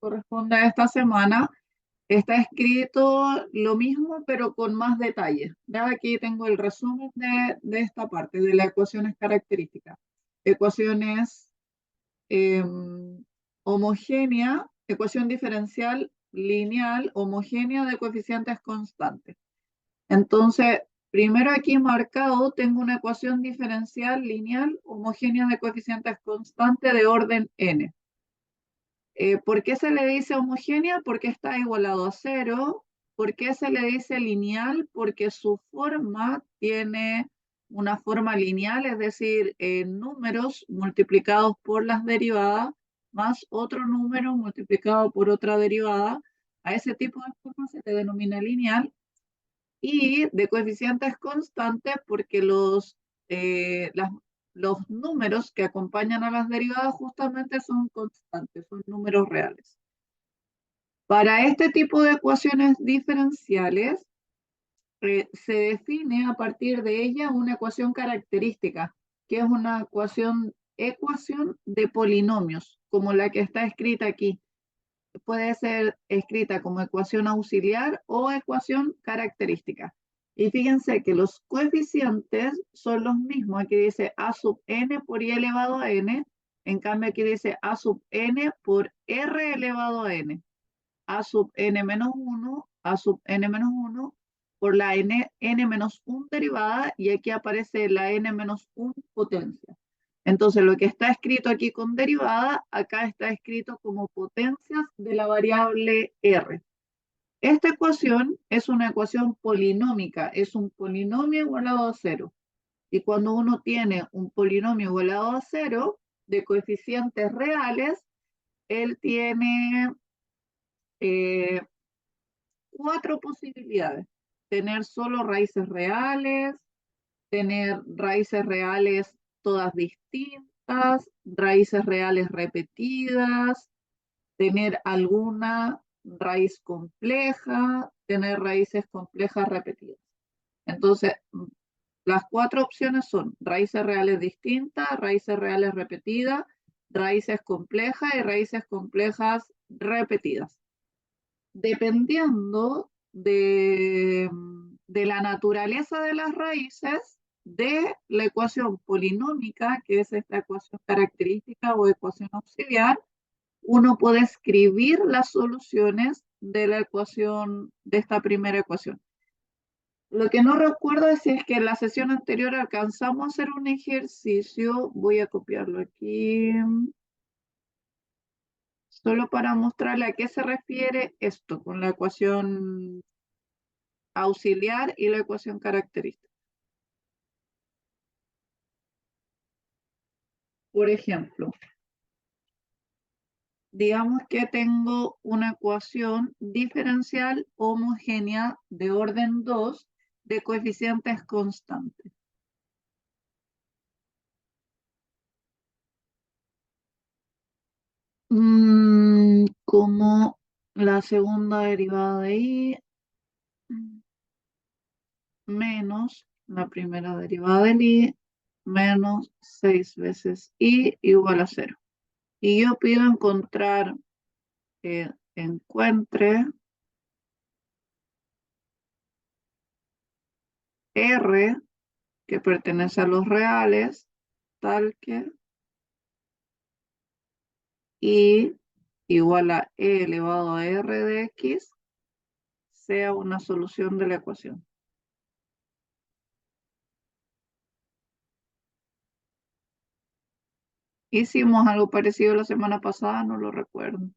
corresponde a esta semana, está escrito lo mismo, pero con más detalles. Ya aquí tengo el resumen de esta parte, de las ecuaciones características. Ecuaciones homogénea, ecuación diferencial lineal homogénea de coeficientes constantes. Entonces, primero aquí marcado tengo una ecuación diferencial lineal homogénea de coeficientes constantes de orden n. ¿Por qué se le dice homogénea? Porque está igualado a cero. ¿Por qué se le dice lineal? Porque su forma tiene una forma lineal, es decir, números multiplicados por las derivadas más otro número multiplicado por otra derivada. A ese tipo de forma se le denomina lineal. Y de coeficientes constantes porque los números que acompañan a las derivadas justamente son constantes, son números reales. Para este tipo de ecuaciones diferenciales, se define a partir de ella una ecuación característica, que es una ecuación de polinomios, como la que está escrita aquí. Puede ser escrita como ecuación auxiliar o ecuación característica. Y fíjense que los coeficientes son los mismos. Aquí dice a sub n por i elevado a n. En cambio aquí dice a sub n por r elevado a n. A sub n menos 1, a sub n menos 1 por la n menos 1 derivada, y aquí aparece la n menos 1 potencia. Entonces, lo que está escrito aquí con derivada, acá está escrito como potencias de la variable r. Esta ecuación es una ecuación polinómica, es un polinomio igualado a cero. Y cuando uno tiene un polinomio igualado a cero de coeficientes reales, él tiene eh, cuatro posibilidades. Tener solo raíces reales, tener raíces reales todas distintas, raíces reales repetidas, tener alguna raíz compleja, tener raíces complejas repetidas. Entonces, las cuatro opciones son raíces reales distintas, raíces reales repetidas, raíces complejas y raíces complejas repetidas. Dependiendo de la naturaleza de las raíces de la ecuación polinómica, que es esta ecuación característica o ecuación auxiliar, uno puede escribir las soluciones de la ecuación, de esta primera ecuación. Lo que no recuerdo es si es que en la sesión anterior alcanzamos a hacer un ejercicio. Voy a copiarlo aquí, solo para mostrarle a qué se refiere esto con la ecuación auxiliar y la ecuación característica. Por ejemplo, digamos que tengo una ecuación diferencial homogénea de orden 2 de coeficientes constantes. Como la segunda derivada de i menos la primera derivada del i menos 6 veces i igual a 0. Y yo pido encontrar, encuentre r que pertenece a los reales, tal que i igual a e elevado a r de x sea una solución de la ecuación. Hicimos algo parecido la semana pasada, no lo recuerdo.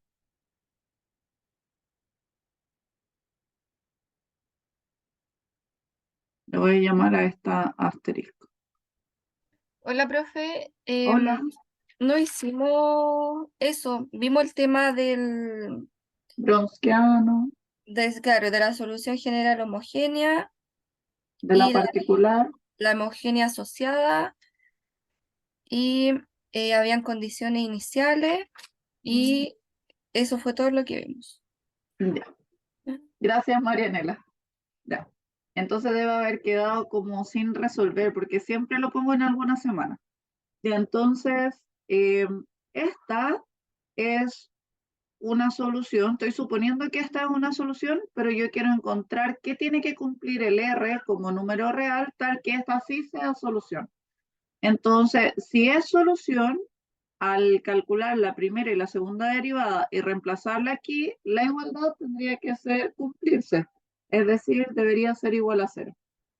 Le voy a llamar a esta asterisco. Hola, profe. Hola, No hicimos eso. Vimos el tema Bronsquiano, claro, de la solución general homogénea de la y particular. la homogénea asociada y habían condiciones iniciales y eso fue todo lo que vimos. Ya. Gracias, Marianela. Ya. Entonces debe haber quedado como sin resolver, porque siempre lo pongo en alguna semana. Y entonces, esta es una solución, estoy suponiendo que esta es una solución, pero yo quiero encontrar qué tiene que cumplir el R como número real, tal que esta sí sea solución. Entonces, si es solución, al calcular la primera y la segunda derivada y reemplazarla aquí, la igualdad tendría que ser cumplirse, es decir, debería ser igual a cero.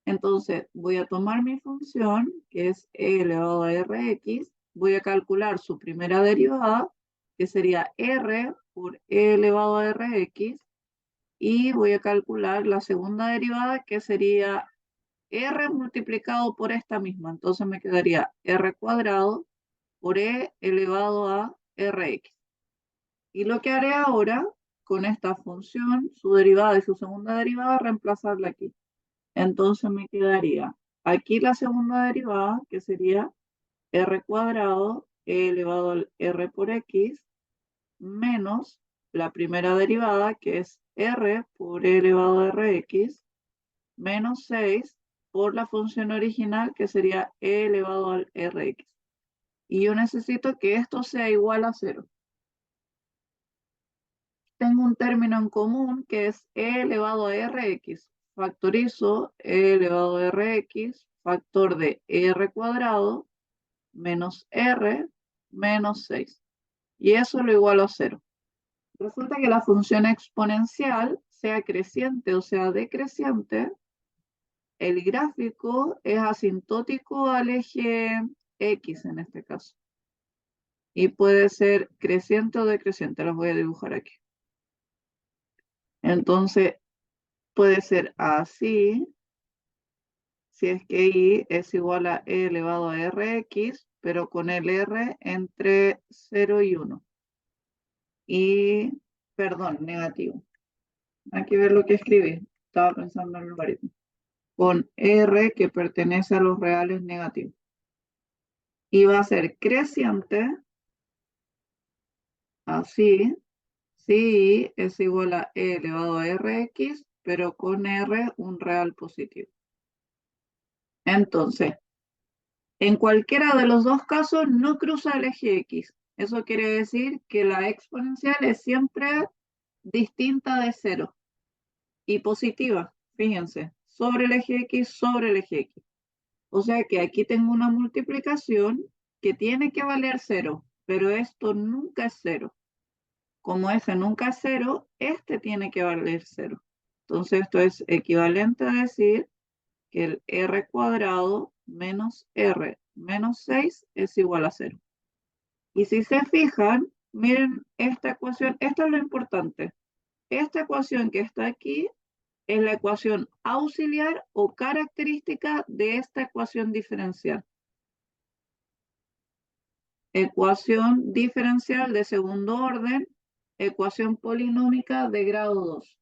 Entonces, voy a tomar mi función, que es e elevado a rx, voy a calcular su primera derivada, que sería r por e elevado a rx, y voy a calcular la segunda derivada, que sería r multiplicado por esta misma. Entonces me quedaría r cuadrado por e elevado a rx. Y lo que haré ahora con esta función, su derivada y su segunda derivada, reemplazarla aquí. Entonces me quedaría aquí la segunda derivada, que sería r cuadrado e elevado al r por x, menos la primera derivada, que es r por e elevado a rx, menos 6 por la función original, que sería e elevado al rx. Y yo necesito que esto sea igual a cero. Tengo un término en común que es e elevado a rx. Factorizo e elevado a rx, factor de r cuadrado, menos r, menos 6. Y eso lo igualo a cero. Resulta que la función exponencial, sea creciente o sea decreciente, el gráfico es asintótico al eje X en este caso. Y puede ser creciente o decreciente, las voy a dibujar aquí. Entonces, puede ser así, si es que y es igual a e elevado a rx, pero con el r entre 0 y 1. Y, perdón, negativo. Hay que ver lo que escribí. Estaba pensando en el logaritmo. Con r que pertenece a los reales negativos. Y va a ser creciente, así, si es igual a e elevado a rx, pero con r un real positivo. Entonces, en cualquiera de los dos casos no cruza el eje X. Eso quiere decir que la exponencial es siempre distinta de cero y positiva, fíjense, sobre el eje X, sobre el eje X. O sea que aquí tengo una multiplicación que tiene que valer cero, pero esto nunca es cero. Como ese nunca es cero, este tiene que valer cero. Entonces esto es equivalente a decir que el r cuadrado menos r menos 6 es igual a cero. Y si se fijan, miren esta ecuación, esto es lo importante. Esta ecuación que está aquí es la ecuación auxiliar o característica de esta ecuación diferencial. Ecuación diferencial de segundo orden, ecuación polinómica de grado 2.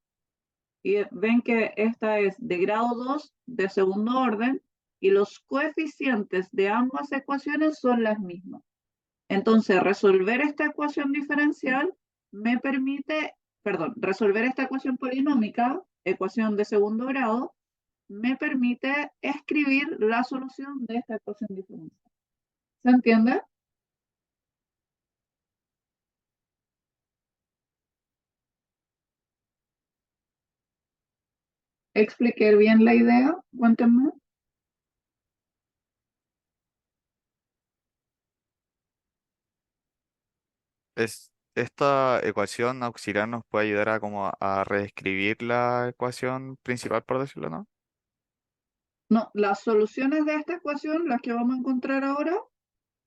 Y ven que esta es de grado 2 de segundo orden y los coeficientes de ambas ecuaciones son las mismas. Entonces, resolver esta ecuación diferencial me permite, perdón, resolver esta ecuación polinómica, ecuación de segundo grado, me permite escribir la solución de esta ecuación diferencial. ¿Se entiende? ¿Expliqué bien la idea? Cuéntenme. Esta ecuación auxiliar nos puede ayudar a como a reescribir la ecuación principal, por decirlo, ¿no? No, las soluciones de esta ecuación, las que vamos a encontrar ahora,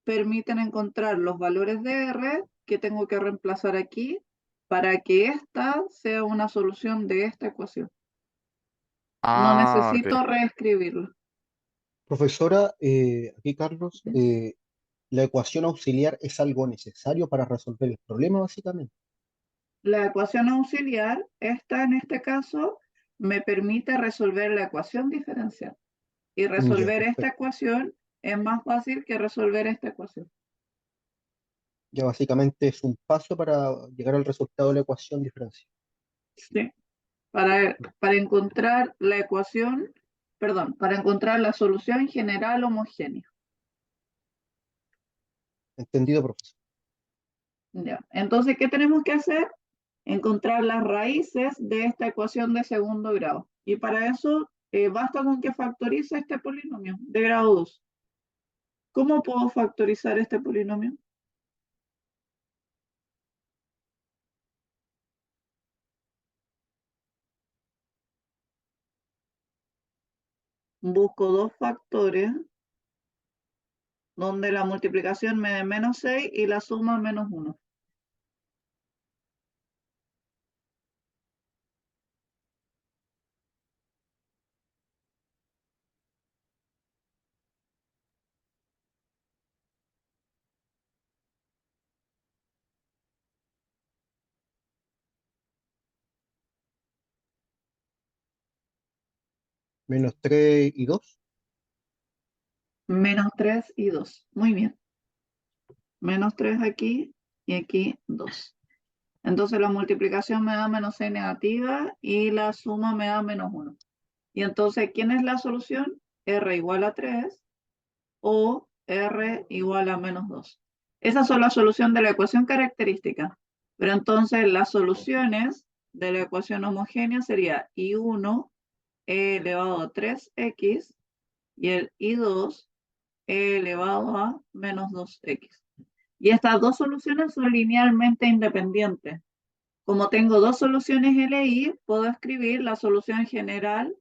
permiten encontrar los valores de R que tengo que reemplazar aquí para que esta sea una solución de esta ecuación. No Ah, ok. necesito reescribirlo. Profesora, aquí Carlos, ¿Sí? la ecuación auxiliar es algo necesario para resolver el problema, básicamente. La ecuación auxiliar, esta en este caso, me permite resolver la ecuación diferencial. Y Ya, resolver esta perfecto. ecuación es más fácil que resolver esta ecuación. Ya básicamente es un paso para llegar al resultado de la ecuación diferencial. Sí. Para encontrar la ecuación, perdón, para encontrar la solución general homogénea. ¿Entendido, profesor? Ya. Entonces, ¿qué tenemos que hacer? encontrar las raíces de esta ecuación de segundo grado. Y para eso basta con que factorice este polinomio de grado 2. ¿Cómo puedo factorizar este polinomio? Busco dos factores donde la multiplicación me dé menos 6 y la suma menos 1. Menos 3 y 2. Menos 3 y 2. Muy bien. Menos 3 aquí y aquí 2. Entonces la multiplicación me da menos 6 negativa y la suma me da menos 1. Y entonces, ¿quién es la solución? R igual a 3 o R igual a menos 2. Esas son la solución de la ecuación característica. Pero entonces las soluciones de la ecuación homogénea sería I1 elevado a 3x y el I2 elevado a menos 2x. Y estas dos soluciones son linealmente independientes. Como tengo dos soluciones LI, puedo escribir la solución general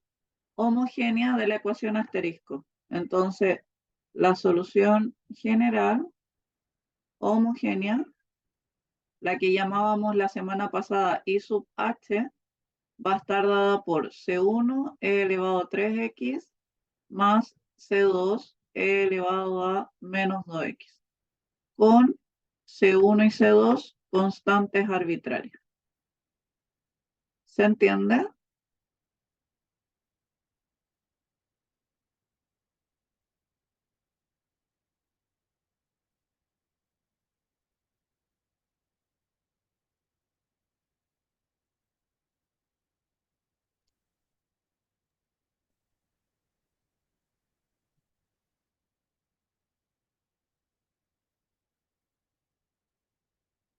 homogénea de la ecuación asterisco. Entonces, la solución general homogénea, la que llamábamos la semana pasada I sub h, va a estar dada por C1 elevado a 3x más C2 elevado a menos 2x, con C1 y C2 constantes arbitrarias. ¿Se entiende?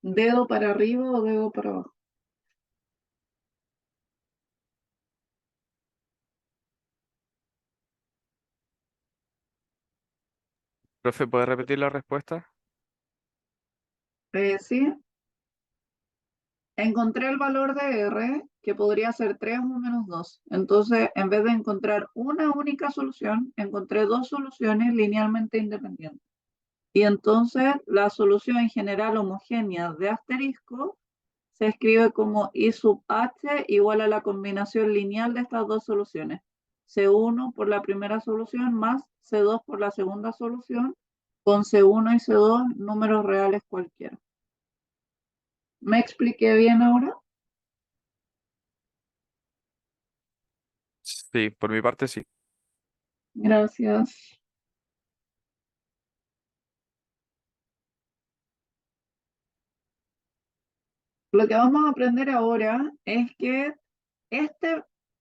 ¿Dedo para arriba o dedo para abajo? Profe, ¿puede repetir la respuesta? Sí. Encontré el valor de R, que podría ser 3 o menos 2. Entonces, en vez de encontrar una única solución, encontré dos soluciones linealmente independientes. Y entonces, la solución general homogénea de asterisco se escribe como I sub h igual a la combinación lineal de estas dos soluciones. C1 por la primera solución más C2 por la segunda solución, con C1 y C2 números reales cualquiera. ¿Me expliqué bien ahora? Sí, por mi parte sí. Gracias. Lo que vamos a aprender ahora es que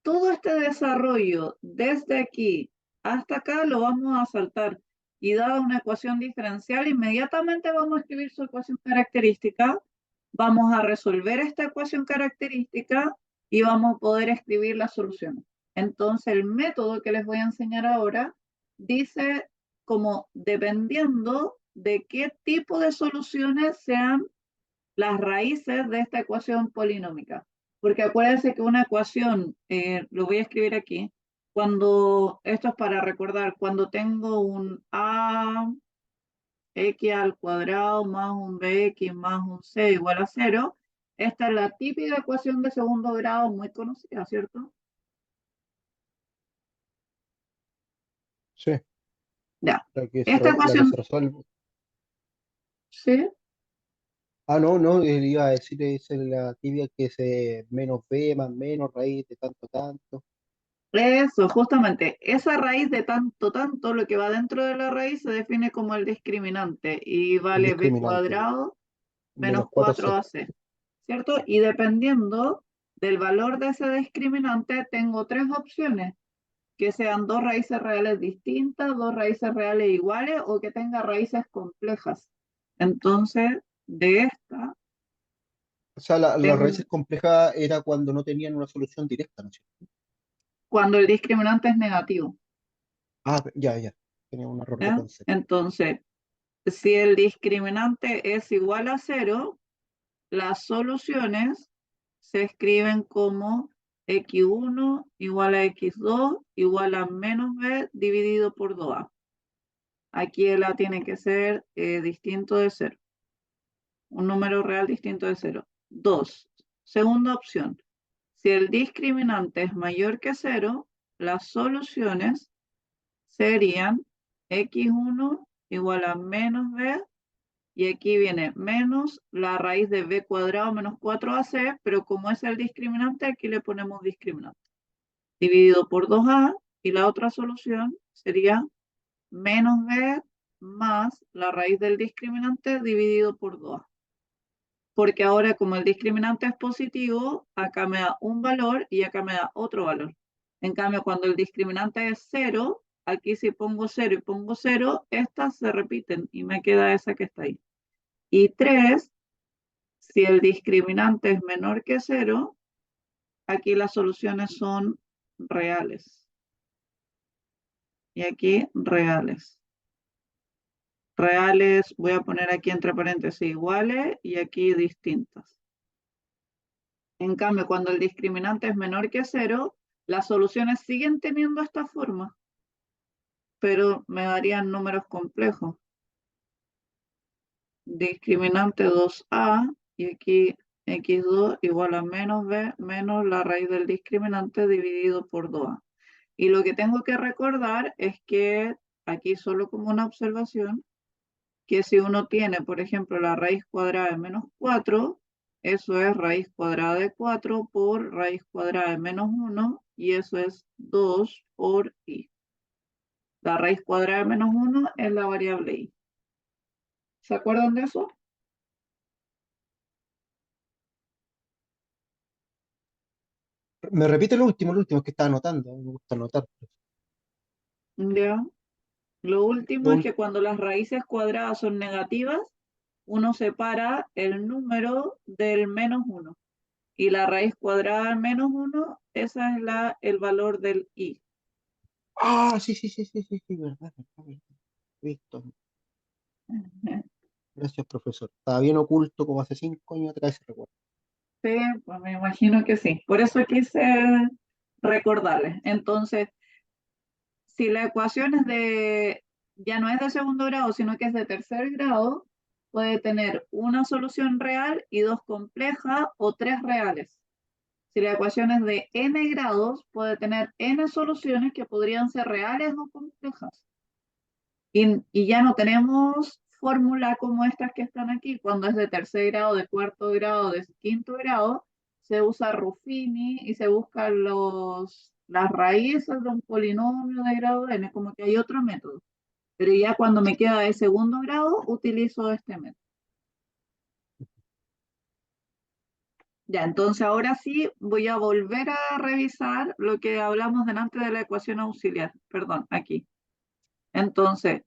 todo este desarrollo desde aquí hasta acá lo vamos a saltar. Y dada una ecuación diferencial, inmediatamente vamos a escribir su ecuación característica, vamos a resolver esta ecuación característica y vamos a poder escribir las soluciones. Entonces, el método que les voy a enseñar ahora dice como dependiendo de qué tipo de soluciones sean las raíces de esta ecuación polinómica. Porque acuérdense que una ecuación, lo voy a escribir aquí, esto es para recordar, cuando tengo un ax al cuadrado más un bx más un c igual a 0, esta es la típica ecuación de segundo grado muy conocida, ¿cierto? Sí, Ya. la que Esta la que ecuación, se resuelve. ¿sí? Ah, no, no, iba a decir, es la tibia que se menos b más menos raíz de tanto tanto. Eso, justamente, esa raíz de tanto, tanto, lo que va dentro de la raíz se define como el discriminante y El vale b discriminante. cuadrado menos Menos 4c. 4ac, ¿cierto? Y dependiendo del valor de ese discriminante, tengo tres opciones, que sean dos raíces reales distintas, dos raíces reales iguales o que tenga raíces complejas. Entonces, de esta O sea, las Tengo- raíces complejas era cuando no tenían una solución directa, ¿no es cierto? cuando el discriminante es negativo, Ah, ya, ya. Tenía un error de ¿ya? concepto. Entonces, si el discriminante es igual a 0, las soluciones se escriben como x1 igual a x2 igual a menos b dividido por 2a. Aquí el a tiene que ser distinto de 0, un número real distinto de 0. 2. Segunda opción. Si el discriminante es mayor que 0, las soluciones serían x1 igual a menos b, y aquí viene menos la raíz de b cuadrado menos 4ac, pero como es el discriminante, aquí le ponemos discriminante, dividido por 2a, y la otra solución sería menos b más la raíz del discriminante dividido por 2a. Porque ahora como el discriminante es positivo, acá me da un valor y acá me da otro valor. En cambio, cuando el discriminante es 0, aquí si pongo 0 y pongo 0, estas se repiten y me queda esa que está ahí. Y 3, si el discriminante es menor que 0, aquí las soluciones son reales. Y aquí reales. Reales, voy a poner aquí entre paréntesis iguales y aquí distintas. En cambio, cuando el discriminante es menor que 0, las soluciones siguen teniendo esta forma, pero me darían números complejos. Discriminante 2a y aquí x2 igual a menos b menos la raíz del discriminante dividido por 2a. Y lo que tengo que recordar es que aquí solo como una observación, que si uno tiene, por ejemplo, la raíz cuadrada de menos 4, eso es raíz cuadrada de 4 por raíz cuadrada de menos 1, y eso es 2 por i. La raíz cuadrada de menos 1 es la variable i. ¿Se acuerdan de eso? Me repite lo último que estaba anotando. Me gusta anotar. Ya. Lo último Lo es ul- que cuando las raíces cuadradas son negativas, uno separa el número del menos 1. Y la raíz cuadrada del menos 1, esa es el valor del i. Ah, sí, sí, sí, sí, sí, sí, verdad, verdad, verdad. Listo. Gracias, profesor. Estaba bien oculto como hace 5 años atrás, ese recuerdo. Sí, pues me imagino que sí. Por eso quise recordarles. Entonces, si la ecuación ya no es de segundo grado, sino que es de tercer grado, puede tener una solución real y dos complejas o tres reales. Si la ecuación es de n grados, puede tener n soluciones que podrían ser reales o complejas. Y ya no tenemos fórmula como estas que están aquí. Cuando es de tercer grado, de cuarto grado, de quinto grado, se usa Ruffini y se buscan las raíces de un polinomio de grado n, como que hay otro método. Pero ya cuando me queda de segundo grado, utilizo este método. Ya, entonces ahora sí voy a volver a revisar lo que hablamos delante de la ecuación auxiliar. Perdón, aquí. Entonces,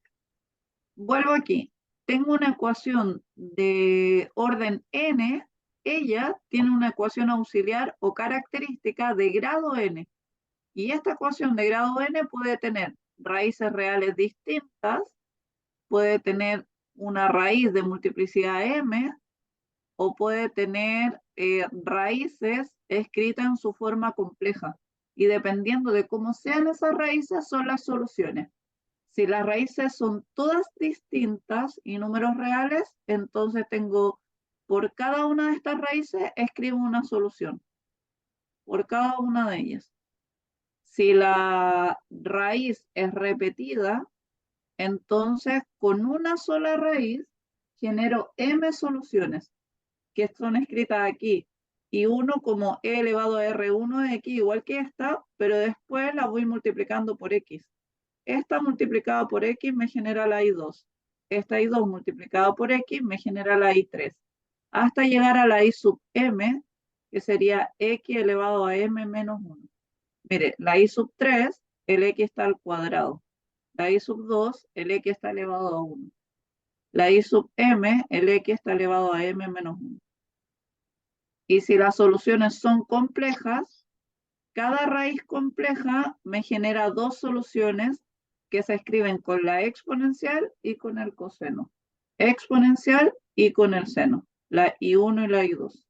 vuelvo aquí. Tengo una ecuación de orden n. Ella tiene una ecuación auxiliar o característica de grado n. Y esta ecuación de grado n puede tener raíces reales distintas, puede tener una raíz de multiplicidad m, o puede tener raíces escritas en su forma compleja. Y dependiendo de cómo sean esas raíces, son las soluciones. Si las raíces son todas distintas y números reales, entonces tengo por cada una de estas raíces, escribo una solución, por cada una de ellas. Si la raíz es repetida, entonces con una sola raíz genero m soluciones, que son escritas aquí, y uno como e elevado a r1 de x, igual que esta, pero después la voy multiplicando por x. Esta multiplicada por x me genera la i2. Esta i2 multiplicada por x me genera la i3. Hasta llegar a la i sub m, que sería x elevado a m menos 1. Mire, la i sub 3, el x está al cuadrado. La i sub 2, el x está elevado a 1. La i sub m, el x está elevado a m menos 1. Y si las soluciones son complejas, cada raíz compleja me genera dos soluciones que se escriben con la exponencial y con el coseno. Exponencial y con el seno, la I1 y la I2.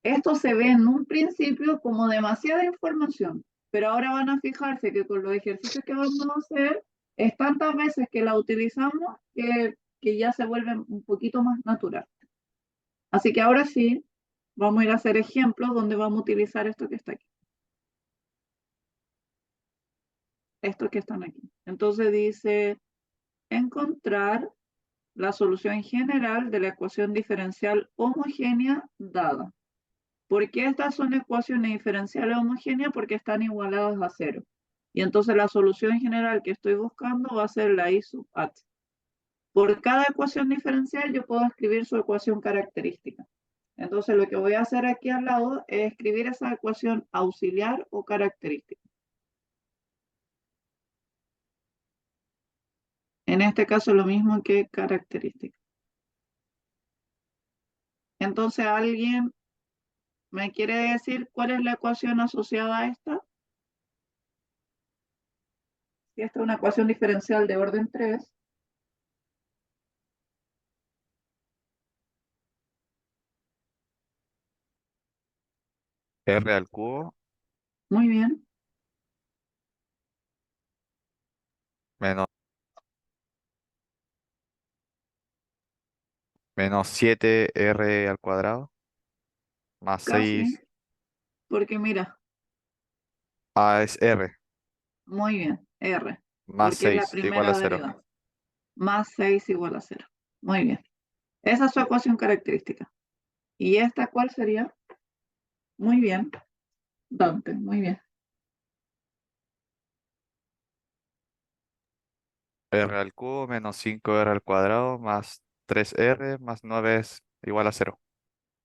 Esto se ve en un principio como demasiada información, pero ahora van a fijarse que con los ejercicios que vamos a hacer, es tantas veces que la utilizamos que ya se vuelve un poquito más natural. Así que ahora sí, vamos a ir a hacer ejemplos donde vamos a utilizar esto que está aquí. Estos que están aquí. Entonces dice, encontrar la solución general de la ecuación diferencial homogénea dada. ¿Por qué estas son ecuaciones diferenciales homogéneas? Porque están igualadas a cero. Y entonces la solución general que estoy buscando va a ser la I sub h. Por cada ecuación diferencial yo puedo escribir su ecuación característica. Entonces lo que voy a hacer aquí al lado es escribir esa ecuación auxiliar o característica. En este caso lo mismo que característica. Entonces, ¿alguien me quiere decir cuál es la ecuación asociada a esta? Si esta es una ecuación diferencial de orden 3, R al cubo muy bien, menos, menos 7R al cuadrado más casi, 6. porque mira, Es R, muy bien, R, más porque es la 6 igual a primera cero. derivada. Más 6 igual a 0. Muy bien. Esa es su ecuación característica. ¿Y esta cuál sería? Muy bien, Dante, muy bien. R al cubo menos 5R al cuadrado más 3R más 9 es igual a cero.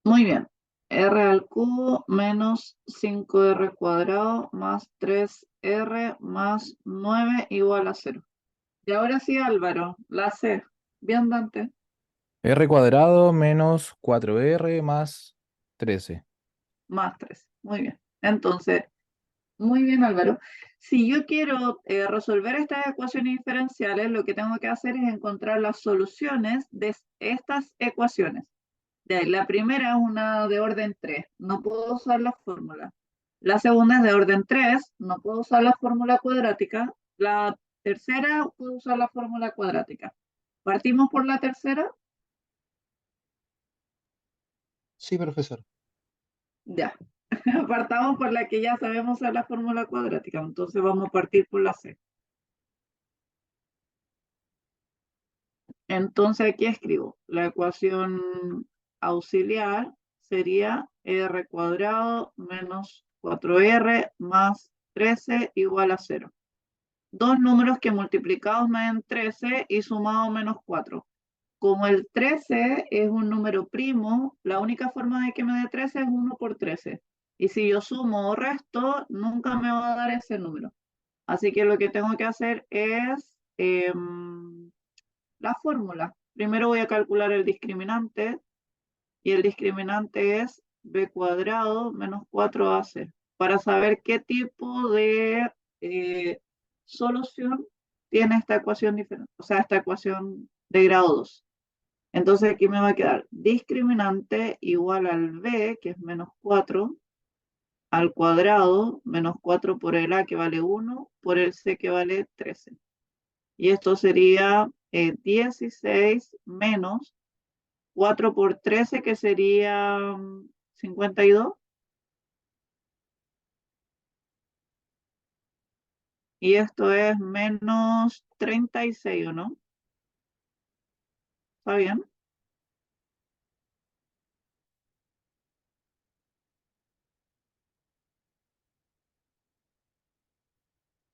Muy bien. R al cubo menos 5R cuadrado más 3R más 9 igual a 0. Y ahora sí, Álvaro, la C. Bien, Dante. R cuadrado menos 4R más 13. Más 3. Muy bien. Entonces, muy bien, Álvaro. Si yo quiero resolver estas ecuaciones diferenciales, lo que tengo que hacer es encontrar las soluciones de estas ecuaciones. De ahí, la primera es una de orden 3. No puedo usar la fórmula. La segunda es de orden 3. No puedo usar la fórmula cuadrática. La tercera, puedo usar la fórmula cuadrática. Partimos por la tercera. Sí, profesor. Ya. Partamos por la que ya sabemos usar la fórmula cuadrática. Entonces vamos a partir por la C. Entonces aquí escribo la ecuación auxiliar sería r cuadrado menos 4r más 13 igual a 0. Dos números que multiplicados me den 13 y sumados menos 4. Como el 13 es un número primo, la única forma de que me dé 13 es 1 por 13. Y si yo sumo o resto, nunca me va a dar ese número. Así que lo que tengo que hacer es la fórmula. Primero voy a calcular el discriminante y el discriminante es b cuadrado menos 4ac para saber qué tipo de solución tiene esta ecuación diferente, o sea, esta ecuación de grado 2. Entonces aquí me va a quedar discriminante igual al b, que es menos 4, al cuadrado, menos 4 por el a que vale 1, por el c que vale 13. Y esto sería 16 menos 4 por 13, que sería 52. Y esto es menos 36, ¿o no? ¿Está bien?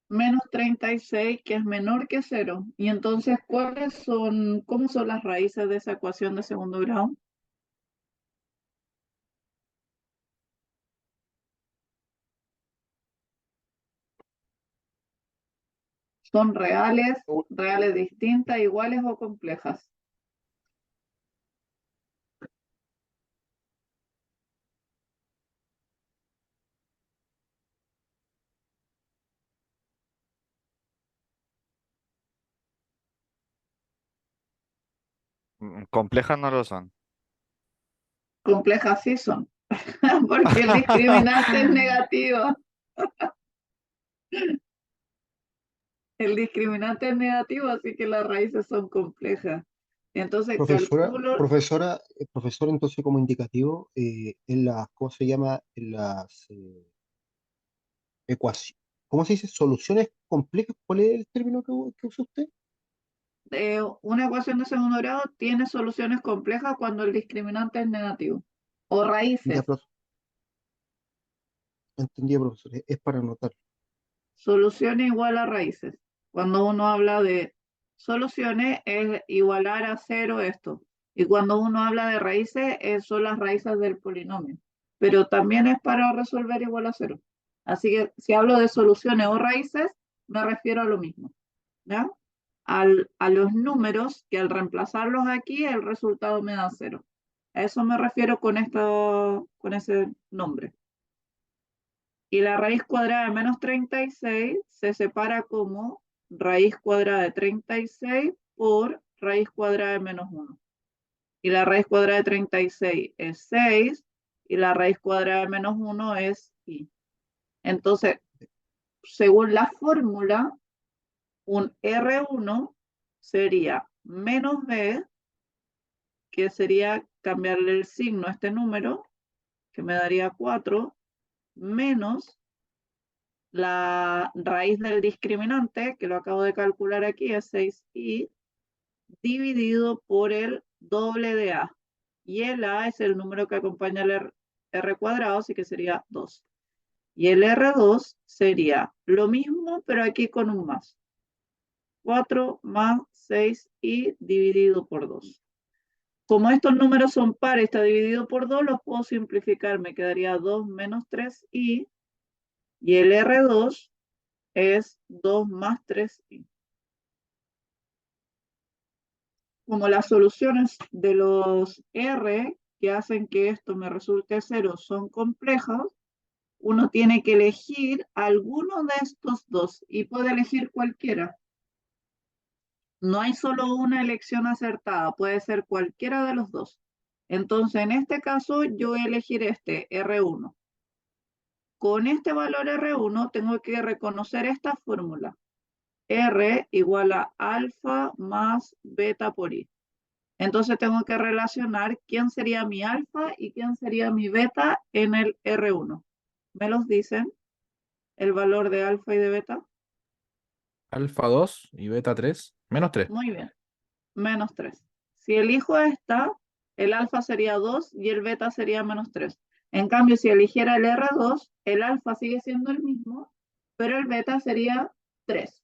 Menos 36, que es menor que 0. Y entonces, cómo son las raíces de esa ecuación de segundo grado? ¿Son reales, reales distintas, iguales o complejas? Complejas no lo son. Complejas sí son, porque el discriminante es negativo. El discriminante es negativo, así que las raíces son complejas. Entonces calculo, Profesora, entonces como indicativo, en las, ¿cómo se llama? En las ecuaciones, ¿cómo se dice? Soluciones complejas, ¿cuál es el término que usa usted? una ecuación de segundo grado tiene soluciones complejas cuando el discriminante es negativo. O Ya, raíces. entendí, profesor, es para anotar. Soluciones igual a raíces. Cuando uno habla de soluciones es igualar a cero esto. Y cuando uno habla de raíces son las raíces del polinomio. Pero también es para resolver igual a cero. Así que si hablo de soluciones o raíces, me refiero a lo mismo. ¿Ya? A los números que al reemplazarlos aquí el resultado me da cero. A eso me refiero con con ese nombre. Y la raíz cuadrada de menos 36 se separa como raíz cuadrada de 36 por raíz cuadrada de menos 1. Y la raíz cuadrada de 36 es 6 y la raíz cuadrada de menos 1 es i. Entonces, según la fórmula, un R1 sería menos b, que sería cambiarle el signo a este número, que me daría 4, menos la raíz del discriminante, que lo acabo de calcular aquí, es 6i, dividido por el doble de a. Y el a es el número que acompaña el r cuadrado, así que sería 2. Y el R2 sería lo mismo, pero aquí con un más. 4 más 6i dividido por 2. Como estos números son pares, está dividido por 2, los puedo simplificar. Me quedaría 2 menos 3i. Y el R2 es 2 más 3i. Como las soluciones de los R que hacen que esto me resulte cero son complejas, uno tiene que elegir alguno de estos dos y puede elegir cualquiera. No hay solo una elección acertada, puede ser cualquiera de los dos. Entonces, en este caso, yo voy a elegir este, R1. Con este valor R1 tengo que reconocer esta fórmula. R igual a alfa más beta por i. Entonces tengo que relacionar quién sería mi alfa y quién sería mi beta en el R1. ¿Me los dicen? El valor de alfa y de beta. Alfa 2 y beta 3, menos 3. Muy bien. Menos 3. Si elijo esta, el alfa sería 2 y el beta sería menos 3. En cambio, si eligiera el R2, el alfa sigue siendo el mismo, pero el beta sería 3.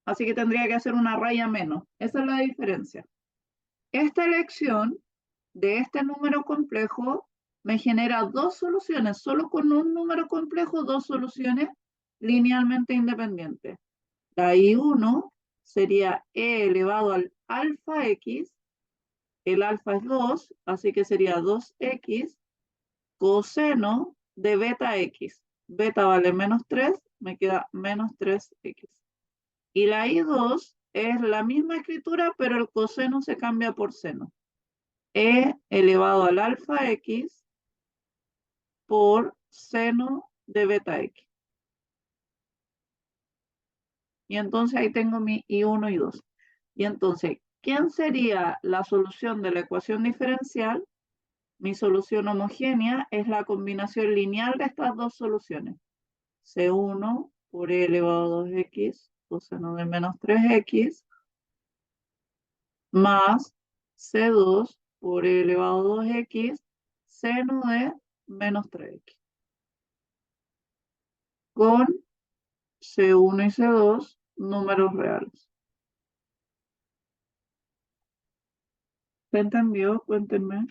Así que tendría que hacer una raya menos. Esa es la diferencia. Esta elección de este número complejo me genera dos soluciones, solo con un número complejo, dos soluciones linealmente independientes. La I1 sería e elevado al alfa x, el alfa es 2, así que sería 2x coseno de beta x. Beta vale menos 3, me queda menos 3x. Y la I2 es la misma escritura, pero el coseno se cambia por seno. E elevado al alfa x por seno de beta x. Y entonces ahí tengo mi I1 y 2. Y entonces, ¿quién sería la solución de la ecuación diferencial? Mi solución homogénea es la combinación lineal de estas dos soluciones. C1 por E elevado a 2x coseno de menos 3x más C2 por E elevado a 2x seno de menos 3x. Con C1 y C2 números reales. ¿Se entendió? Cuéntenme.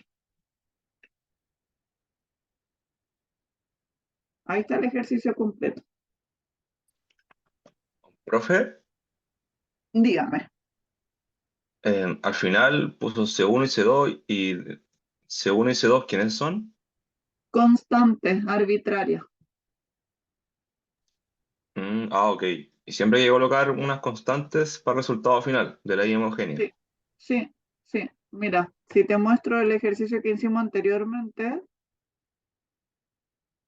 Ahí está el ejercicio completo. Profe, Dígame. al final puso C1 y C2 y C1 y C2, ¿quiénes son? Constantes, arbitrarias. Ok. Y siempre hay que colocar unas constantes para el resultado final de la I homogénea. Sí, sí, Mira, si te muestro el ejercicio que hicimos anteriormente,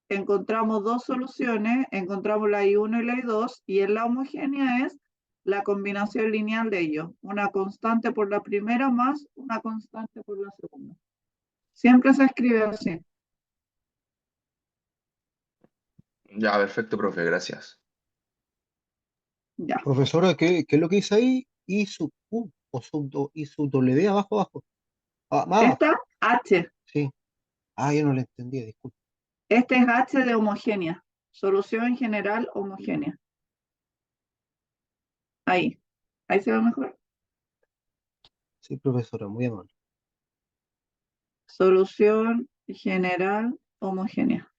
encontramos dos soluciones, encontramos la I1 y la I2, y en la homogénea es la combinación lineal de ellos, una constante por la primera más una constante por la segunda. Siempre se escribe así. Ya, perfecto, profe, gracias. Ya. Profesora, ¿qué es lo que dice ahí? I sub Q o I sub W abajo. Ah, más abajo, Esta H, sí. Ah, yo no lo entendía, disculpe. este es H de homogénea, solución general homogénea. Ahí se ve mejor. Sí, profesora, muy amable. Solución general homogénea.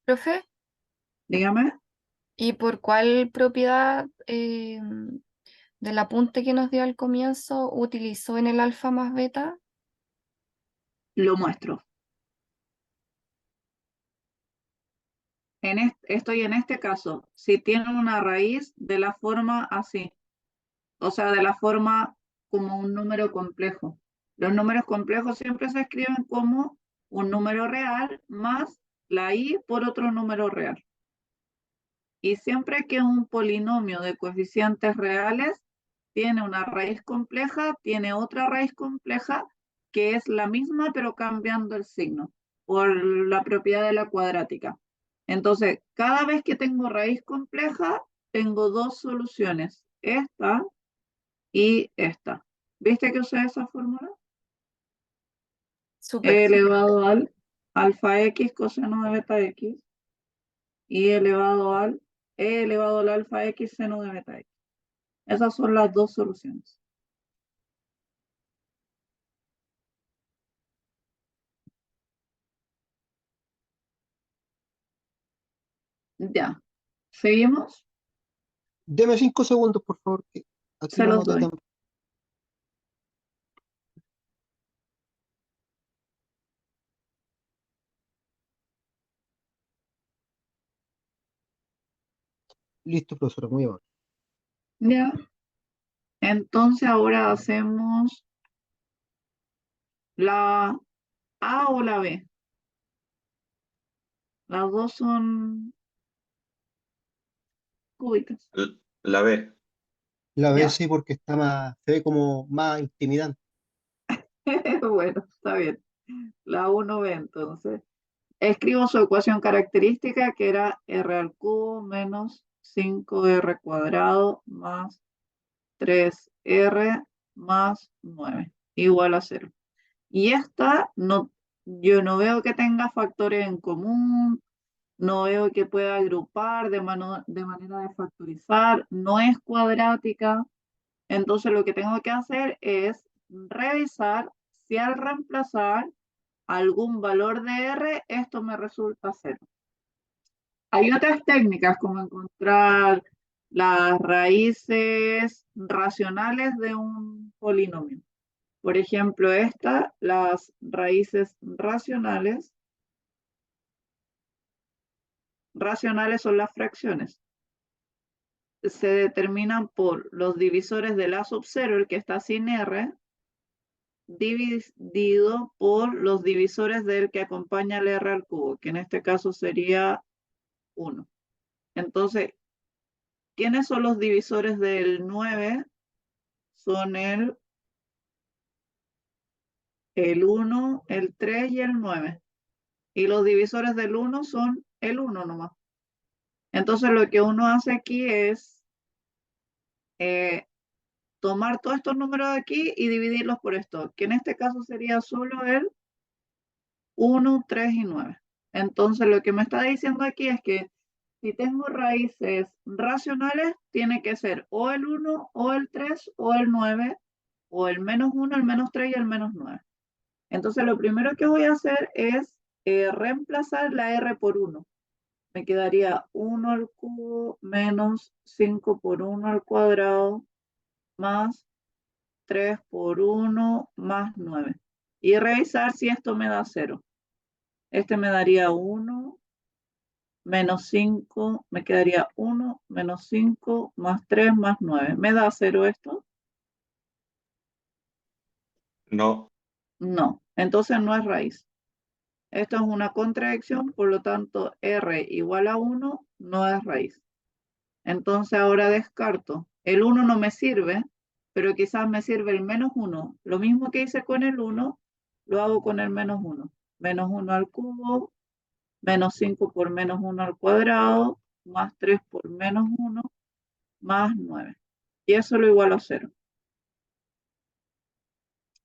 Profe, Dígame, ¿y por cuál propiedad del apunte que nos dio al comienzo utilizó en el alfa más beta? lo muestro. Estoy en este caso, si tiene una raíz de la forma así, o sea, de la forma como un número complejo. Los números complejos siempre se escriben como un número real más la i por otro número real. Y siempre que un polinomio de coeficientes reales tiene una raíz compleja, tiene otra raíz compleja que es la misma pero cambiando el signo por la propiedad de la cuadrática. Entonces, cada vez que tengo raíz compleja, tengo dos soluciones, esta y esta. ¿Viste que usé esa fórmula? Súper. E elevado al alfa x coseno de beta x y elevado al e elevado al alfa x seno de beta x. Esas son las dos soluciones. Ya. ¿Seguimos? Deme 5 segundos, por favor, que aquí Se lo los anoté doy. también. Listo, profesora, muy amable. Ya. Entonces ahora hacemos la A o la B. Las dos son cúbicas. La B. La B ¿Ya? sí porque está más, se ve como más intimidante. Bueno, está bien. La 1B entonces. Escribo su ecuación característica que era r al cubo menos 5r cuadrado más 3r más 9 igual a 0. Y esta no, yo no veo que tenga factores en común, no veo que pueda agrupar de manera de factorizar, no es cuadrática. Entonces lo que tengo que hacer es revisar si al reemplazar algún valor de R, esto me resulta 0. Hay otras técnicas como encontrar las raíces racionales de un polinomio. Por ejemplo, las raíces racionales son las fracciones. Se determinan por los divisores del A sub 0, el que está sin R, dividido por los divisores del que acompaña el R al cubo, que en este caso sería 1. Entonces, ¿quiénes son los divisores del 9? Son el 1, el 3 y el 9. Y los divisores del 1 son el 1 nomás. Entonces lo que uno hace aquí es eh, tomar todos estos números de aquí y dividirlos por esto, que en este caso sería solo el 1, 3 y 9. Entonces lo que me está diciendo aquí es que si tengo raíces racionales, tiene que ser o el 1, o el 3, o el 9, o el menos 1, el menos 3 y el menos 9. Entonces lo primero que voy a hacer es reemplazar la R por 1. Me quedaría 1 al cubo menos 5 por 1 al cuadrado más 3 por 1 más 9. Y revisar si esto me da 0. Este me daría 1 menos 5, me quedaría 1 menos 5 más 3 más 9. ¿Me da 0 esto? No, No, entonces no es raíz. Esto es una contradicción, por lo tanto, r igual a 1 no es raíz. Entonces ahora descarto. El 1 no me sirve, pero quizás me sirve el menos 1. Lo mismo que hice con el 1, lo hago con el menos 1. Menos 1 al cubo, menos 5 por menos 1 al cuadrado, más 3 por menos 1, más 9. Y eso lo igualo a 0.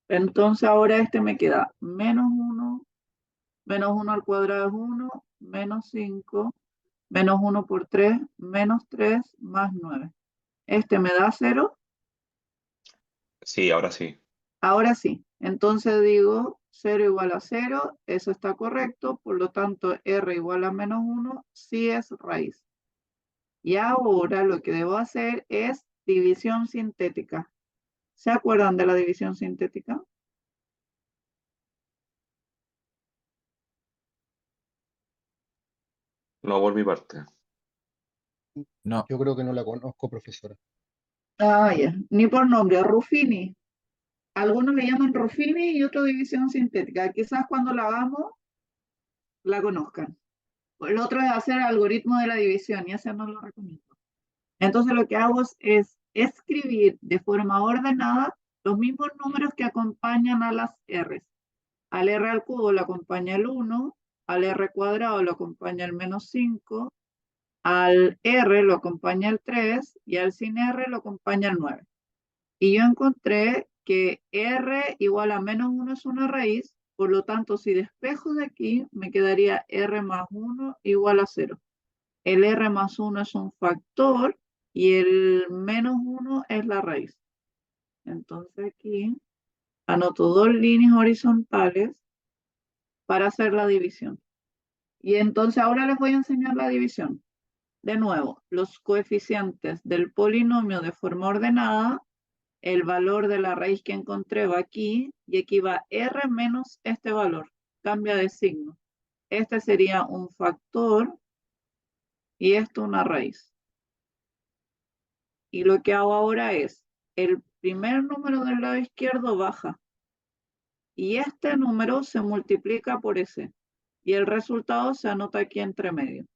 Entonces ahora este me queda menos 1, menos 1 al cuadrado es 1, menos 5, menos 1 por 3, menos 3, más 9. Este me da 0. sí, ahora sí. Ahora sí, entonces digo 0 igual a 0, eso está correcto, por lo tanto r igual a menos 1 sí es raíz. Y ahora lo que debo hacer es división sintética. ¿Se acuerdan de la división sintética? No por mi parte. No, Yo creo que no la conozco, profesora. Ah, ya, ni por nombre, Ruffini. Algunos le llaman Ruffini y otro división sintética. Quizás cuando la hagamos la conozcan. El otro es hacer algoritmo de la división y ese no lo recomiendo. Entonces lo que hago es escribir de forma ordenada los mismos números que acompañan a las R's. Al R al cubo lo acompaña el 1, al R cuadrado lo acompaña el menos 5, al R lo acompaña el 3 y al sin R lo acompaña el 9. Y yo encontré que R igual a menos 1 es una raíz, por lo tanto si despejo de aquí me quedaría R más 1 igual a 0. El R más 1 es un factor y el menos 1 es la raíz. Entonces aquí anoto dos líneas horizontales para hacer la división. Y entonces ahora les voy a enseñar la división. De nuevo, los coeficientes del polinomio de forma ordenada, el valor de la raíz que encontré va aquí y aquí va R menos este valor. Cambia de signo. Este sería un factor y esto una raíz. Y lo que hago ahora es, el primer número del lado izquierdo baja y este número se multiplica por ese y el resultado se anota aquí entre medio.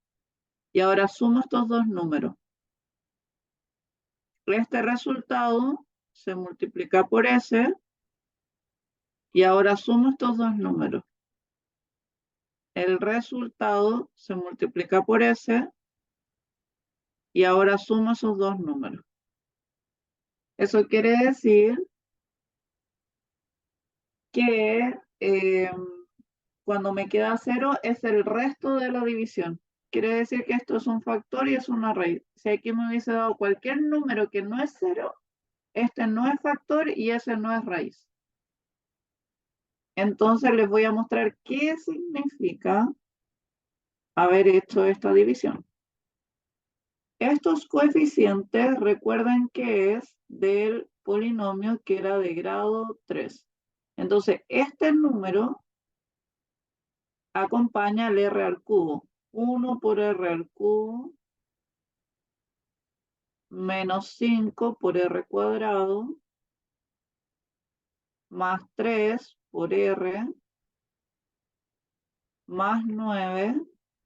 Y ahora sumo estos dos números. Este resultado se multiplica por ese y ahora sumo estos dos números. El resultado se multiplica por ese y ahora sumo esos dos números. Eso quiere decir que cuando me queda 0 es el resto de la división. Quiere decir que esto es un factor y es una raíz. Si aquí me hubiese dado cualquier número que no es 0, este no es factor y ese no es raíz. Entonces les voy a mostrar qué significa haber hecho esta división. Estos coeficientes recuerden que es del polinomio que era de grado 3. Entonces, este número acompaña al R al cubo. 1 por R al cubo menos 5 por R cuadrado más 3 por R más 9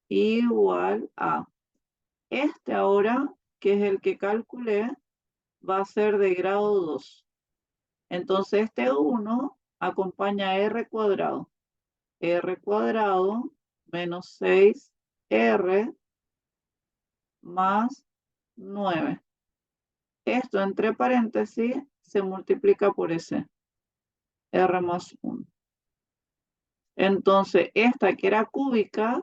igual a este ahora, que es el que calculé, va a ser de grado 2. Entonces este 1 acompaña a R cuadrado. R cuadrado menos 6R más 9. Esto entre paréntesis se multiplica por ese R más 1. Entonces esta que era cúbica,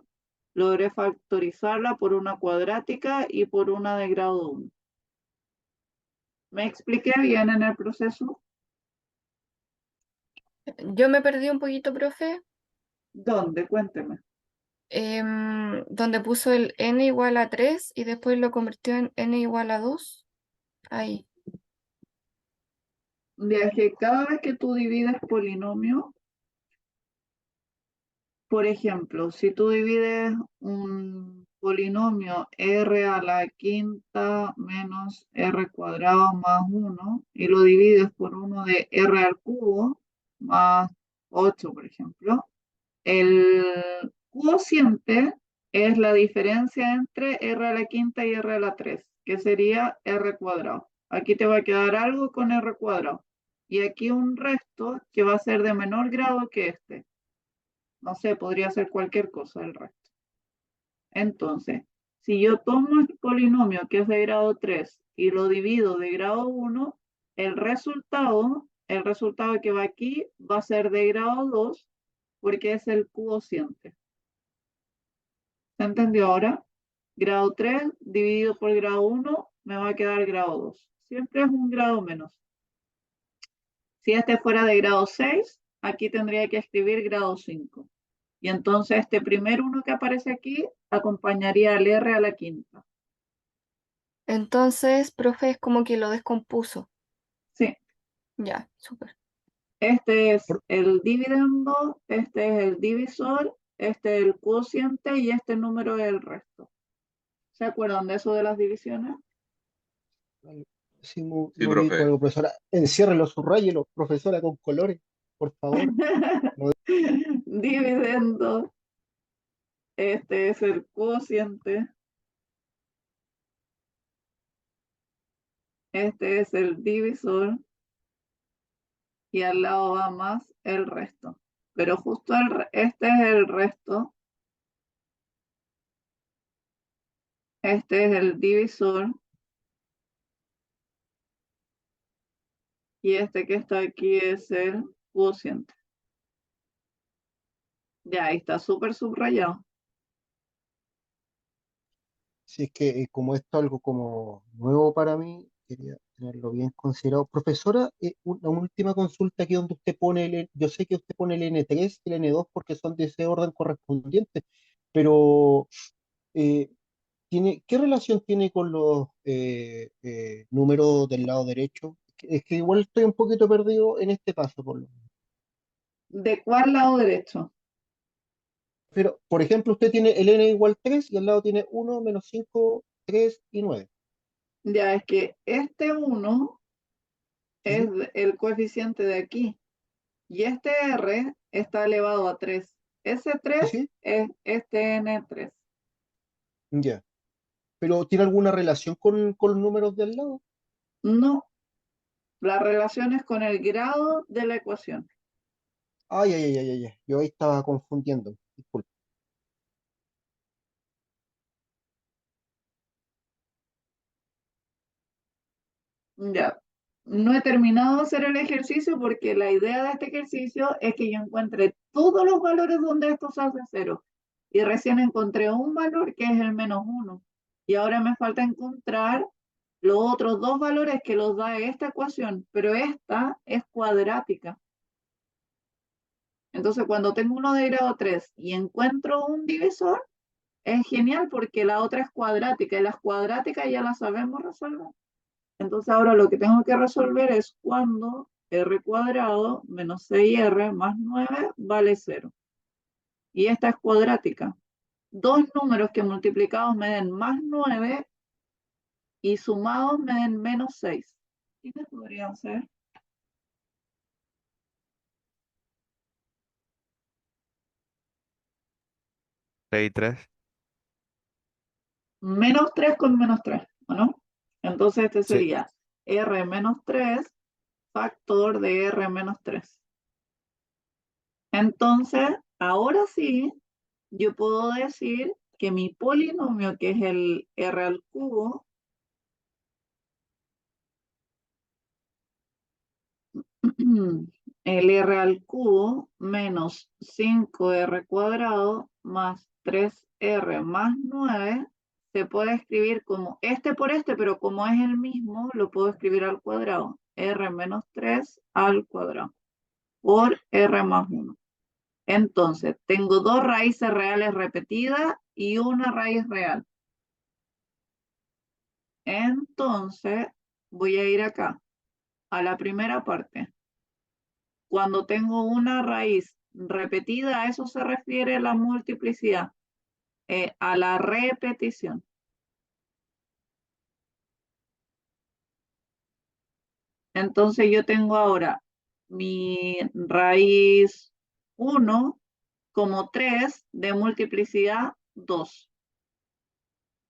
logré factorizarla por una cuadrática y por una de grado 1. ¿Me expliqué bien en el proceso? Yo me perdí un poquito, profe, ¿Dónde? Cuénteme. donde puso el n igual a 3 y después lo convirtió en n igual a 2. Ahí. De que cada vez que tú divides polinomio, por ejemplo, si tú divides un polinomio r a la quinta menos r cuadrado más 1 y lo divides por uno de r al cubo, más 8, por ejemplo. El cociente es la diferencia entre r a la quinta y r a la 3, que sería r cuadrado. Aquí te va a quedar algo con r cuadrado. Y aquí un resto que va a ser de menor grado que este. No sé, podría ser cualquier cosa el resto. Entonces, si yo tomo el polinomio que es de grado 3 y lo divido de grado 1, el resultado que va aquí va a ser de grado 2 porque es el cociente. ¿Se entendió ahora? Grado 3 dividido por grado 1 me va a quedar grado 2. Siempre es un grado menos. Si este fuera de grado 6, aquí tendría que escribir grado 5. Y entonces este primer 1 que aparece aquí acompañaría al r a la quinta. Entonces, profe, es como que lo descompuso. Sí, Ya, súper. este es Por- el dividendo, este es el divisor, este es el cociente y este número es el resto. ¿Se acuerdan de eso de las divisiones? Sí, Sí, me ubico profe. algo, profesora. Enciérrelo, subrayelo, profesora, con colores, por favor. No, Dividendo, este es el cociente, este es el divisor y al lado va más el resto. Pero justo este es el resto, este es el divisor y este que está aquí es el cociente. Ya, ahí está súper subrayado. si es que como esto es algo como nuevo para mí, quería tenerlo bien considerado. Profesora, una última consulta aquí donde usted pone yo sé que usted pone el N3 y el N2 porque son de ese orden correspondiente, pero eh, ¿qué relación tiene con los números del lado derecho? Es que igual estoy un poquito perdido en este paso, por lo menos. ¿De cuál lado derecho? Pero, por ejemplo, usted tiene el n igual 3 y al lado tiene 1, -5, 3 y 9. Ya, es que este 1 ¿Sí, es sí? el coeficiente de aquí y este r está elevado a 3. Ese ¿Sí, 3 sí? es este n3. Ya. ¿Pero tiene alguna relación con los números del lado? No, la relación es con el grado de la ecuación. Ay, ay, ay, ay, ay, ay. Yo ahí estaba confundiendo. Disculpe. Ya, no he terminado de hacer el ejercicio porque la idea de este ejercicio es que yo encuentre todos los valores donde esto se hace cero. Y recién encontré un valor que es el -1. Y ahora me falta encontrar los otros dos valores que los da esta ecuación, pero esta es cuadrática. Entonces, cuando tengo uno de grado 3 y encuentro un divisor, es genial porque la otra es cuadrática y las cuadráticas ya las sabemos resolver. Entonces ahora lo que tengo que resolver es cuando r cuadrado menos 6r más 9 vale 0. Y esta es cuadrática. Dos números que multiplicados me den más 9 y sumados me den menos 6. ¿Qué podrían ser? 6 y 3. Menos 3 con menos 3, ¿o no? Entonces este Sí. sería r menos 3 factor de r menos 3. Entonces, ahora sí, yo puedo decir que mi polinomio, que es el r al cubo, el r al cubo menos 5r cuadrado más 3r más 9, se puede escribir como este por este, pero como es el mismo, lo puedo escribir al cuadrado. R menos 3 al cuadrado por r más 1. Entonces, tengo dos raíces reales repetidas y una raíz real. Entonces, voy a ir acá, a la primera parte. Cuando tengo una raíz repetida, a eso se refiere la multiplicidad, a la repetición. Entonces, yo tengo ahora mi raíz 1 como 3 de multiplicidad 2.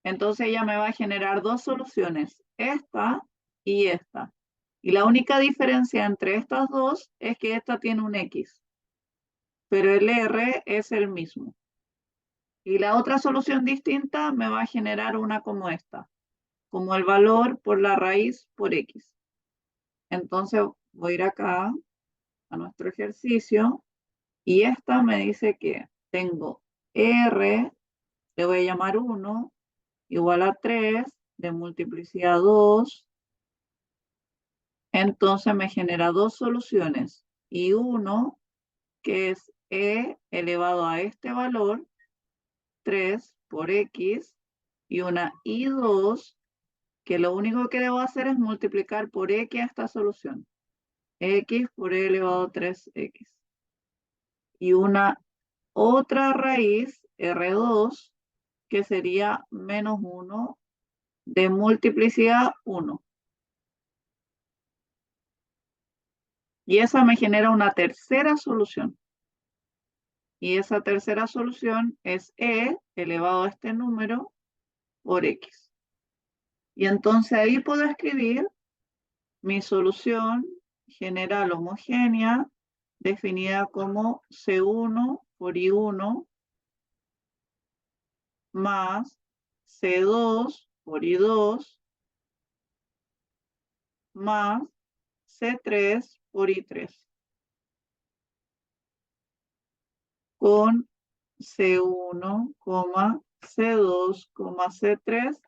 Entonces ella me va a generar dos soluciones, esta y esta. Y la única diferencia entre estas dos es que esta tiene un X, pero el R es el mismo. Y la otra solución distinta me va a generar una como esta, como el valor por la raíz por X. Entonces voy a ir acá a nuestro ejercicio y esta me dice que tengo R, le voy a llamar 1, igual a 3 de multiplicidad 2. Entonces me genera dos soluciones y uno que es e elevado a este valor, 3 por x, y una y2 que lo único que debo hacer es multiplicar por x a esta solución. X por e elevado a 3x. Y una otra raíz, R2, que sería menos 1 de multiplicidad 1. Y esa me genera una tercera solución. Y esa tercera solución es e elevado a este número por x. Y entonces ahí puedo escribir mi solución general homogénea definida como C1 por I1 más C2 por I2 más C3 por I3 con C1, C2, C3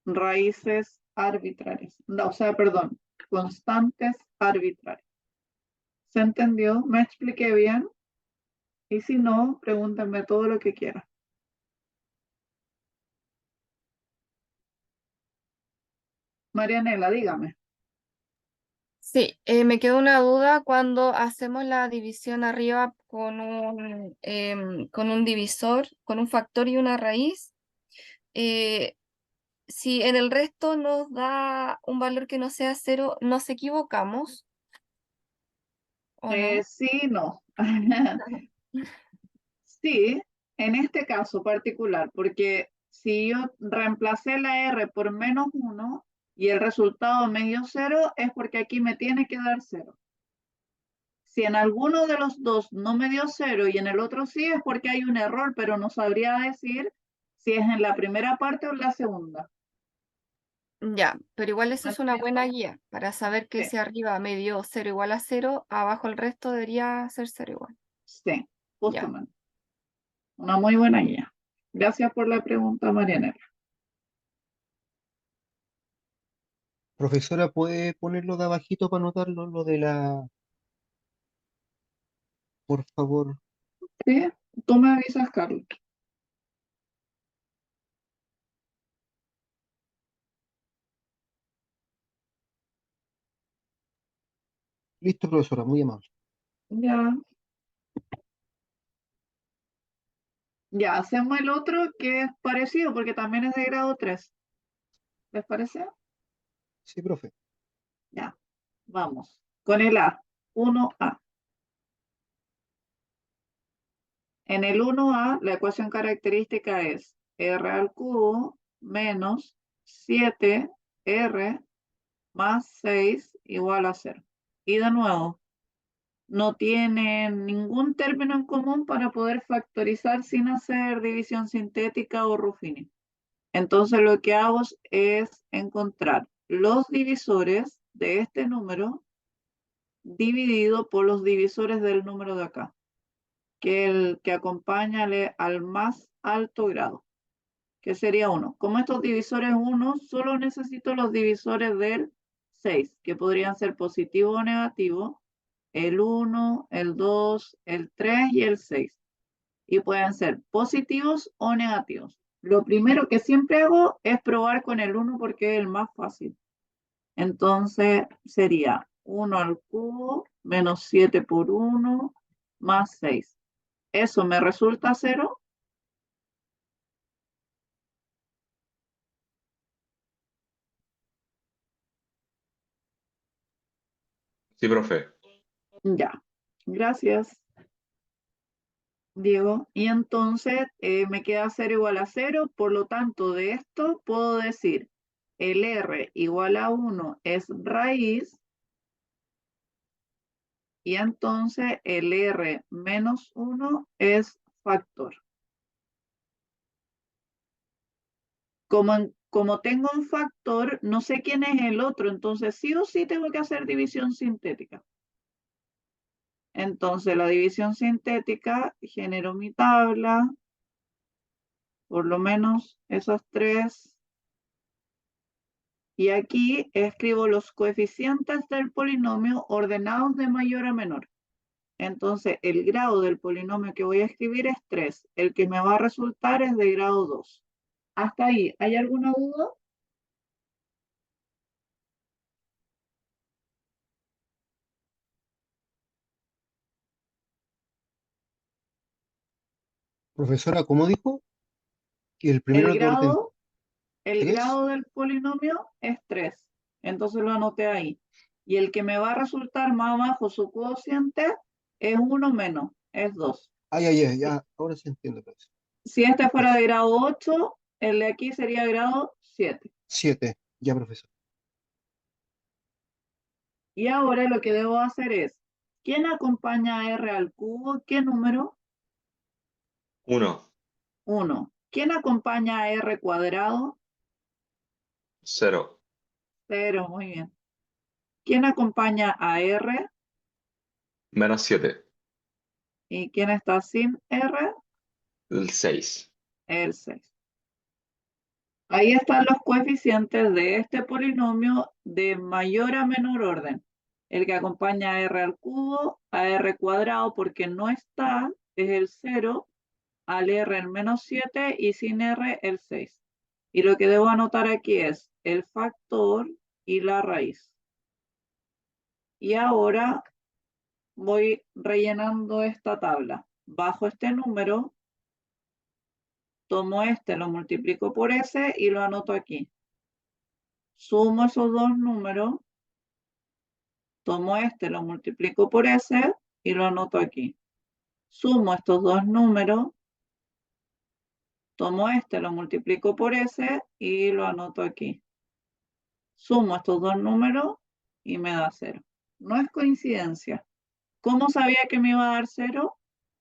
raíces arbitrarias. No, o sea, perdón, constantes arbitrarias. ¿Se entendió? ¿Me expliqué bien? Y si no, pregúntenme todo lo que quieran. Marianela, dígame. Sí, me quedó una duda cuando hacemos la división arriba con un divisor, con un factor y una raíz. eh, si en el resto nos da un valor que no sea cero, ¿nos equivocamos o no? Sí, no. Sí, en este caso particular, porque si yo reemplacé la R por menos 1 y el resultado me dio 0, es porque aquí me tiene que dar 0. Si en alguno de los dos no me dio 0 y en el otro sí, es porque hay un error, pero no sabría decir si es en la primera parte o en la segunda. Ya, pero igual esa ¿Me es una buena explico? guía para saber que Sí, si arriba me dio 0 igual a 0, abajo el resto debería ser 0 igual. sí, Ya. justamente. Una muy buena guía. Gracias por la pregunta, Marianela. Profesora, ¿puede ponerlo de abajito para anotarlo, lo de la, por favor? Sí, tú me avisas, Carlos. Listo, profesora, muy amable. Ya, ya, hacemos el otro que es parecido porque también es de grado 3. ¿Les parece? Sí, profe. Ya, vamos. Con el A, 1A. En el 1A, la ecuación característica es R al cubo menos 7R más 6 igual a 0. Y de nuevo, no tienen ningún término en común para poder factorizar sin hacer división sintética o Ruffini. Entonces lo que hago es encontrar los divisores de este número dividido por los divisores del número de acá, que el que acompaña al más alto grado, que sería 1. Como estos divisores 1, solo necesito los divisores del 6, que podrían ser positivo o negativo, el 1, el 2, el 3 y el 6. Y pueden ser positivos o negativos. Lo primero que siempre hago es probar con el 1 porque es el más fácil. Entonces sería 1 al cubo menos 7 por 1 más 6. ¿Eso me resulta 0? Sí, profe. Ya, gracias, Diego. Y entonces me queda 0 igual a 0, por lo tanto de esto puedo decir el R igual a 1 es raíz y entonces el R menos 1 es factor. Como tengo un factor, no sé quién es el otro, entonces sí o sí tengo que hacer división sintética. Entonces la división sintética, genero mi tabla, por lo menos esas tres. Y aquí escribo los coeficientes del polinomio ordenados de mayor a menor. Entonces el grado del polinomio que voy a escribir es 3. El que me va a resultar es de grado 2. Hasta ahí, ¿hay alguna duda? Profesora, ¿cómo dijo? Que el primero El es de orden grado, el 3. grado del polinomio es 3. Entonces lo anoté ahí. Y el que me va a resultar más abajo, su cociente, es 1 menos, es 2. Ay, ay, ay, ya, ahora sí entiendo, profesor. Si este fuera Pues, de grado 8, el de aquí sería grado 7. 7, ya, profesor. Y ahora lo que debo hacer es, ¿quién acompaña a R al cubo? ¿Qué número? 1, 1. ¿Quién acompaña a R cuadrado? 0, 0, muy bien. ¿Quién acompaña a R? menos 7, ¿Y quién está sin R? el 6. El 6. Ahí están los coeficientes de este polinomio de mayor a menor orden. El que acompaña a R al cubo, a R cuadrado, porque no está, es el 0, al R el menos 7 y sin R el 6. Y lo que debo anotar aquí es el factor y la raíz. Y ahora voy rellenando esta tabla. Bajo este número, tomo este, lo multiplico por ese y lo anoto aquí. Sumo esos dos números, tomo este, lo multiplico por ese y lo anoto aquí. Sumo estos dos números, tomo este, lo multiplico por ese y lo anoto aquí. Sumo estos dos números y me da 0. No es coincidencia. ¿Cómo sabía que me iba a dar 0?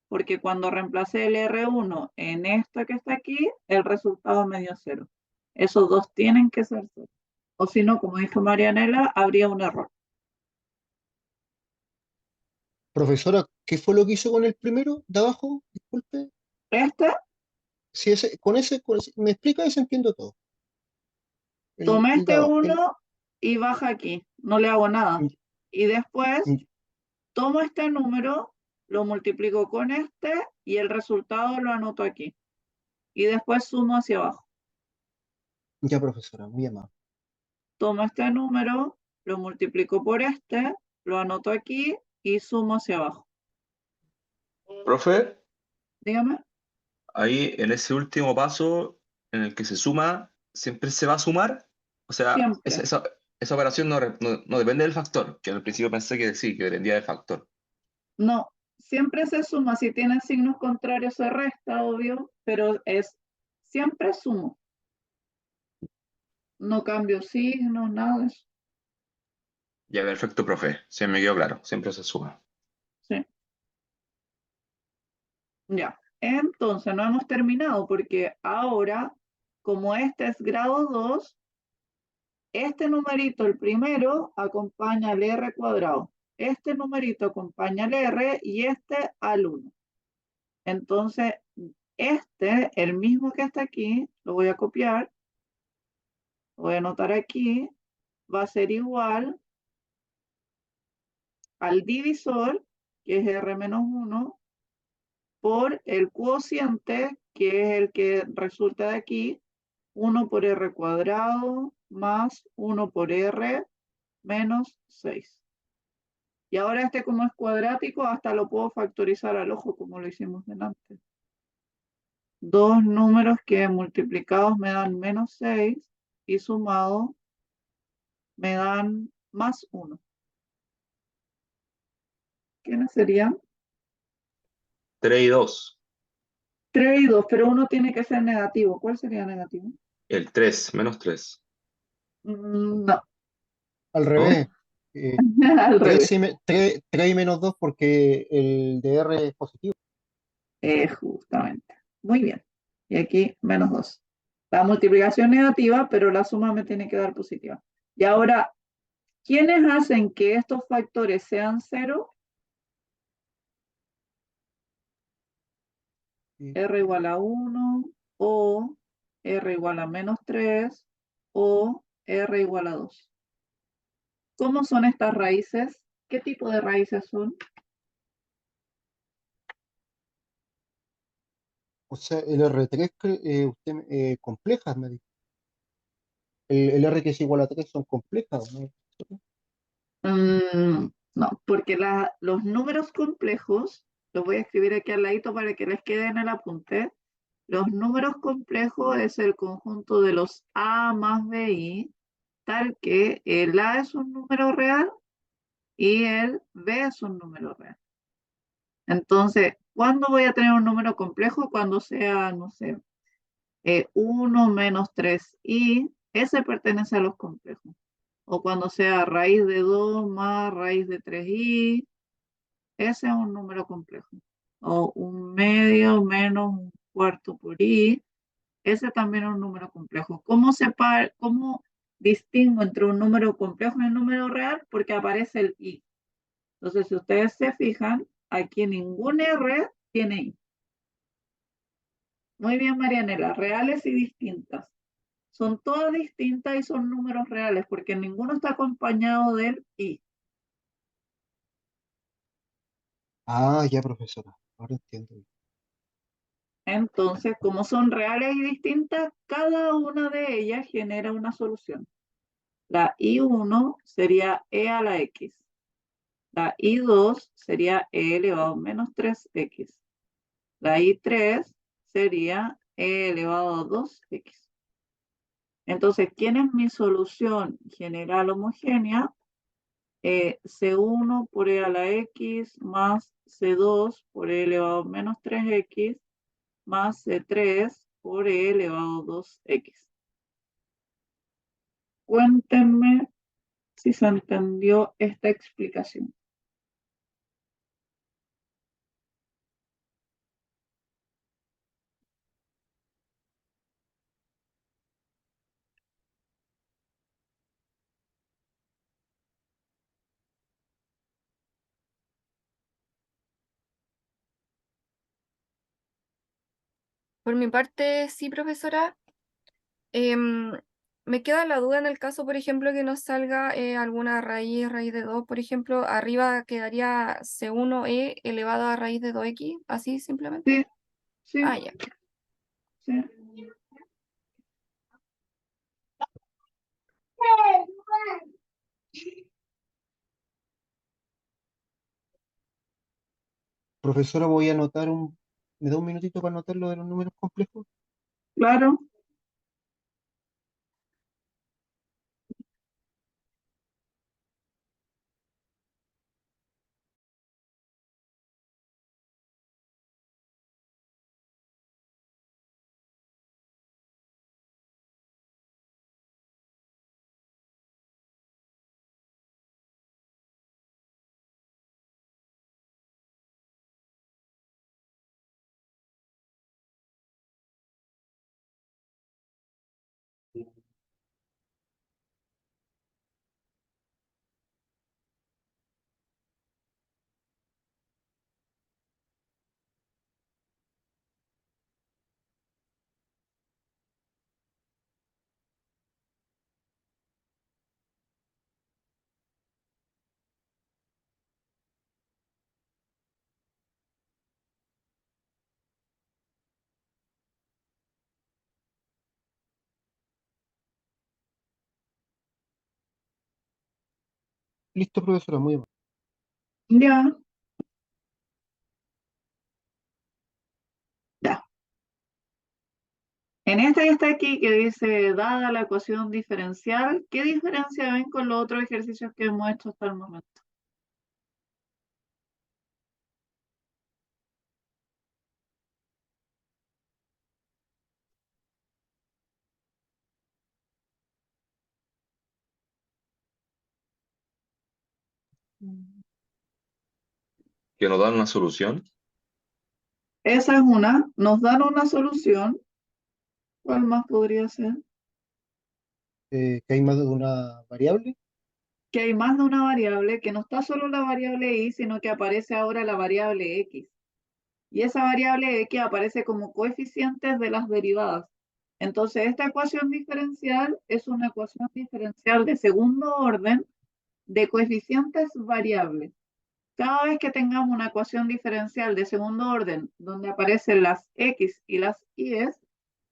Porque cuando reemplacé el R1 en esta que está aquí, el resultado me dio 0. Esos dos tienen que ser 0. O si no, como dijo Marianela, habría un error. Profesora, ¿qué fue lo que hizo con el primero de abajo? Disculpe. Este, Si ese, me explica ese, entiendo todo. toma El de este abajo. 1 y baja aquí. No le hago nada. Y después tomo este número, lo multiplico con este y el resultado lo anoto aquí. Y después sumo hacia abajo. Ya, profesora, muy amable. Tomo este número, lo multiplico por este, lo anoto aquí y sumo hacia abajo. Profe, Dígame. ahí en ese último paso en el que se suma, ¿siempre se va a sumar? O sea, Siempre. esa operación no depende del factor, que al principio pensé que sí, que dependía del factor. No, siempre se suma. Si tienen signos contrarios se resta, obvio, pero es siempre sumo. No cambio signos, nada de eso. Ya, perfecto, profe. Sí, me quedó claro. Siempre se suma. Sí. Ya. Entonces no hemos terminado porque ahora, como este es grado 2, este numerito, el primero, acompaña al R cuadrado. Este numerito acompaña al R y este al 1. Entonces, este, el mismo que está aquí, lo voy a copiar, lo voy a anotar aquí, va a ser igual al divisor, que es R menos 1, por el cociente, que es el que resulta de aquí, 1 por R cuadrado más 1 por R menos 6. Y ahora este como es cuadrático, hasta lo puedo factorizar al ojo como lo hicimos delante. Dos números que multiplicados me dan menos 6 y sumados me dan más 1. ¿Quiénes serían? 3 y 2. 3 y 2, pero uno tiene que ser negativo. ¿Cuál sería negativo? El 3, menos 3. No, Al ¿No? revés. Eh, al 3 revés. y, 3 y menos 2 porque el DR es positivo. Justamente. Muy bien. Y aquí menos 2. La multiplicación negativa, pero la suma me tiene que dar positiva. Y ahora, ¿quiénes hacen que estos factores sean cero? Sí. R igual a 1 o R igual a menos 3 o R igual a 2. ¿Cómo son estas raíces? ¿Qué tipo de raíces son? O sea, el R3, complejas, me dijo. El R que es igual a 3 son complejas, ¿no? No, porque los números complejos, los voy a escribir aquí al ladito para que les quede en el apunte. Los números complejos es el conjunto de los A más BI, tal que el A es un número real y el B es un número real. Entonces, ¿cuándo voy a tener un número complejo? Cuando sea, no sé, 1 menos 3i, ese pertenece a los complejos. O cuando sea raíz de 2 más raíz de 3i, ese es un número complejo. O un medio menos un cuarto por i, ese también es un número complejo. ¿Cómo distingo entre un número complejo y un número real? Porque aparece el i. Entonces, si ustedes se fijan, aquí ningún R tiene i. Muy bien, Marianela, reales y distintas. Son todas distintas y son números reales porque ninguno está acompañado del i. Ah, ya, profesora. Ahora entiendo. Entonces, como son reales y distintas, cada una de ellas genera una solución. La I1 sería e a la x. La I2 sería e elevado a menos 3x. La I3 sería e elevado a 2x. Entonces, ¿quién es mi solución general homogénea? C1 por e a la x más C2 por e elevado a menos 3x más C3 por e elevado a 2x. Cuéntenme si se entendió esta explicación. Por mi parte, sí, profesora. Em, Me queda la duda en el caso, por ejemplo, que nos salga alguna raíz de 2, por ejemplo, arriba quedaría C1e elevado a raíz de 2x, así simplemente. Sí, sí, Ah, ya. sí. Profesora, voy a anotar ¿Me da un minutito para anotar lo de los números complejos? Claro. Listo, profesora, muy bien. Ya, ya. En esta que está aquí, que dice, dada la ecuación diferencial, ¿qué diferencia ven con los otros ejercicios que hemos hecho hasta el momento? que nos dan una solución. Esa es una. Nos dan una solución. ¿Cuál más podría ser? Que hay más de una variable. Que hay más de una variable, que no está solo la variable y, sino que aparece ahora la variable x. Y esa variable x aparece como coeficientes de las derivadas. Entonces, esta ecuación diferencial es una ecuación diferencial de segundo orden de coeficientes variables. Cada vez que tengamos una ecuación diferencial de segundo orden donde aparecen las x y las y's,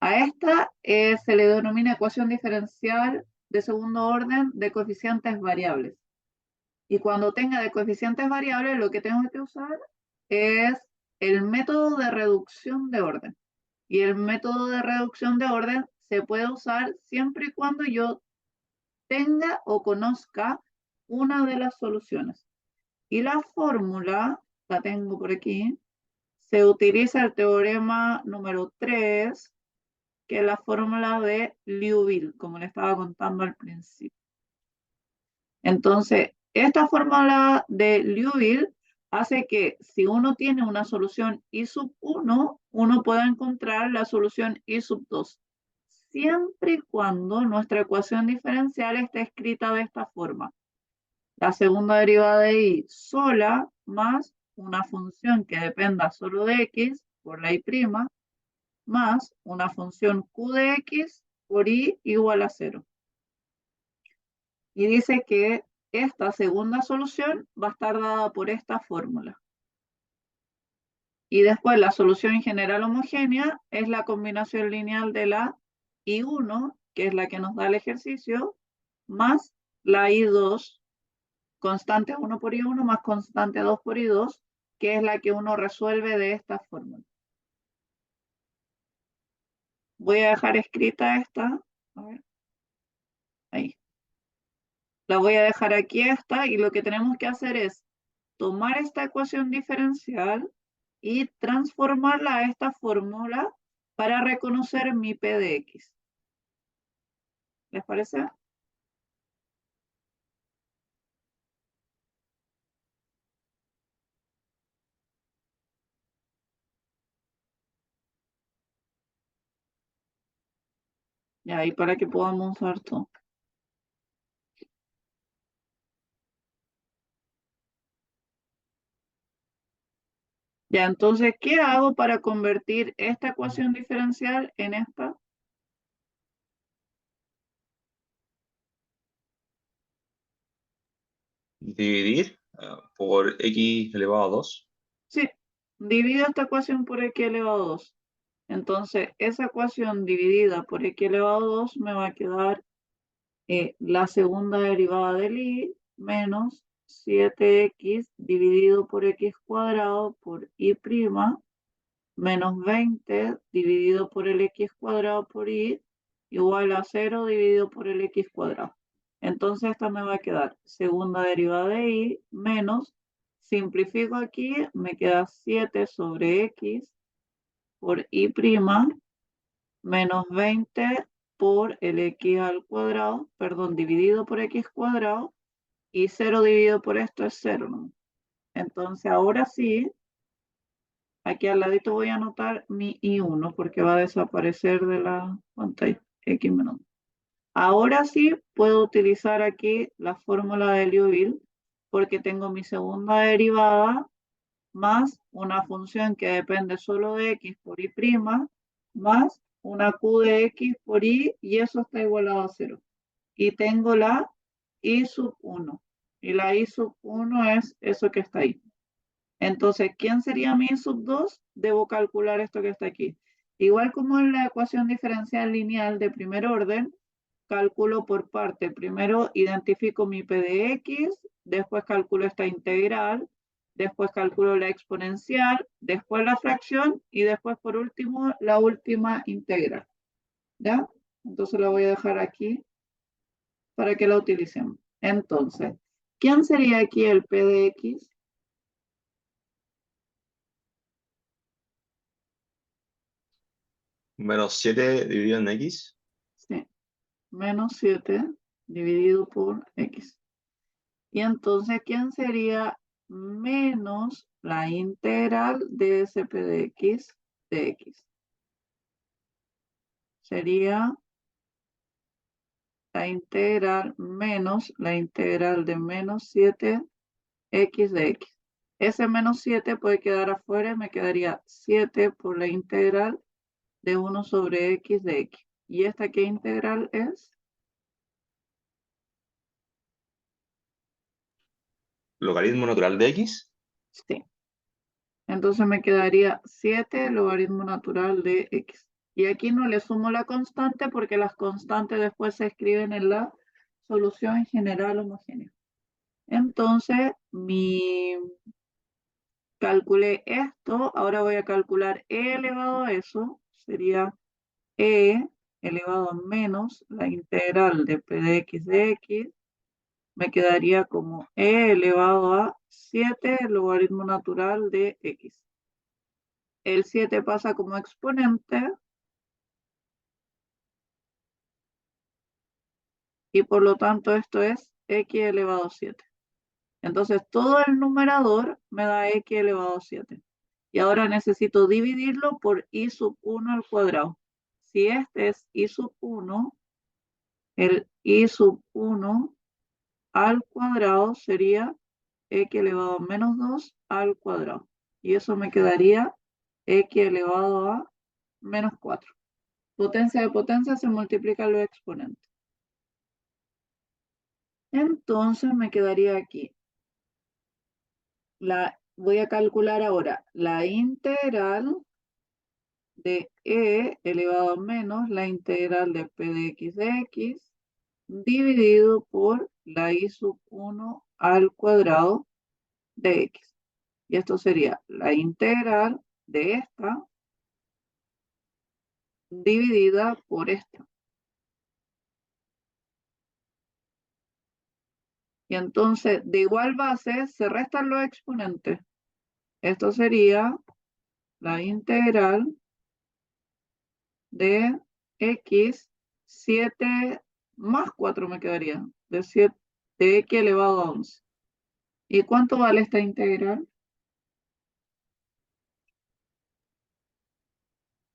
a esta se le denomina ecuación diferencial de segundo orden de coeficientes variables. Y cuando tenga de coeficientes variables, lo que tengo que usar es el método de reducción de orden. Y el método de reducción de orden se puede usar siempre y cuando yo tenga o conozca una de las soluciones. Y la fórmula, la tengo por aquí, se utiliza el teorema número 3, que es la fórmula de Liouville, como le estaba contando al principio. Entonces, esta fórmula de Liouville hace que si uno tiene una solución I sub 1, uno pueda encontrar la solución I sub 2, siempre y cuando nuestra ecuación diferencial esté escrita de esta forma. La segunda derivada de I sola más una función que dependa solo de X por la I' más una función Q de X por I igual a 0. Y dice que esta segunda solución va a estar dada por esta fórmula. Y después la solución general homogénea es la combinación lineal de la I1, que es la que nos da el ejercicio, más la I2, constante 1 por I1 más constante 2 por I2, que es la que uno resuelve de esta fórmula. Voy a dejar escrita esta. A ver. Ahí. La voy a dejar aquí esta y lo que tenemos que hacer es tomar esta ecuación diferencial y transformarla a esta fórmula para reconocer mi P de X. ¿Les parece? Ya, y para que podamos usar todo. Ya, entonces, ¿qué hago para convertir esta ecuación diferencial en esta? Dividir por x elevado a 2. Sí, divido esta ecuación por x elevado a 2. Entonces, esa ecuación dividida por x elevado a 2 me va a quedar la segunda derivada del y menos 7x dividido por x cuadrado por y' menos 20 dividido por el x cuadrado por y igual a 0 dividido por el x cuadrado. Entonces esta me va a quedar segunda derivada de y menos, simplifico aquí, me queda 7 sobre x por y' menos 20 por el x al cuadrado, perdón, dividido por x cuadrado, y 0 dividido por esto es 0, ¿no? Entonces ahora sí, aquí al ladito voy a anotar mi I1 porque va a desaparecer de la pantalla. X menos. Ahora sí puedo utilizar aquí la fórmula de Liouville porque tengo mi segunda derivada más una función que depende solo de x por y' más una q de x por y eso está igualado a 0. Y tengo la I sub 1. Y la I sub 1 es eso que está ahí. Entonces, ¿quién sería mi I sub 2? Debo calcular esto que está aquí. Igual como en la ecuación diferencial lineal de primer orden, calculo por parte. Primero identifico mi P de X, después calculo esta integral, después calculo la exponencial, después la fracción y después por último la última integral. ¿Ya? Entonces la voy a dejar aquí para que la utilicemos. Entonces, ¿quién sería aquí el P de X? Menos 7 dividido en x. Sí, menos 7 dividido por X. Y entonces, ¿quién sería menos la integral de SP de x de x? Sería la integral menos la integral de menos 7x de x. Ese menos 7 puede quedar afuera y me quedaría 7 por la integral de 1 sobre x de x. ¿Y esta qué integral es? Logaritmo natural de x. Sí. Entonces me quedaría 7 logaritmo natural de x. Y aquí no le sumo la constante porque las constantes después se escriben en la solución general homogénea. Entonces, calculé esto, ahora voy a calcular e elevado a eso, sería e elevado a menos la integral de p de x, me quedaría como e elevado a 7 logaritmo natural de x. El 7 pasa como exponente y por lo tanto esto es x elevado a 7. Entonces todo el numerador me da x elevado a 7. Y ahora necesito dividirlo por i sub 1 al cuadrado. Si este es i sub 1, el i sub 1 al cuadrado sería x elevado a menos 2 al cuadrado. Y eso me quedaría x elevado a menos 4. Potencia de potencia se multiplican los exponentes. Entonces me quedaría aquí. Voy a calcular ahora la integral de e elevado a menos la integral de p de x dividido por la i sub 1 al cuadrado de x. Y esto sería la integral de esta dividida por esta. Y entonces, de igual base, se restan los exponentes. Esto sería la integral de x, 7 más 4 me quedaría, de, 7, de x elevado a 11. ¿Y cuánto vale esta integral?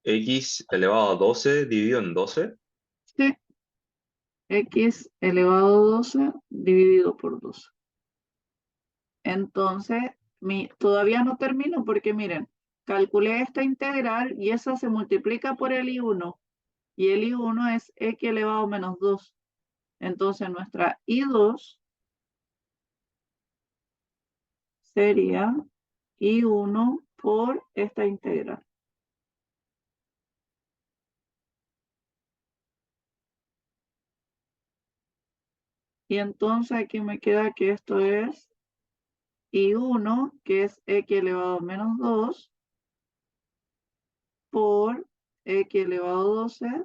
X elevado a 12 dividido en 12. Sí, x elevado a 12 dividido por 12. Entonces, todavía no termino porque miren, calculé esta integral y esa se multiplica por el I1 y el I1 es x elevado a menos 2. Entonces nuestra I2 sería I1 por esta integral. Y entonces aquí me queda que esto es I1, que es x elevado a menos 2, por x elevado a 12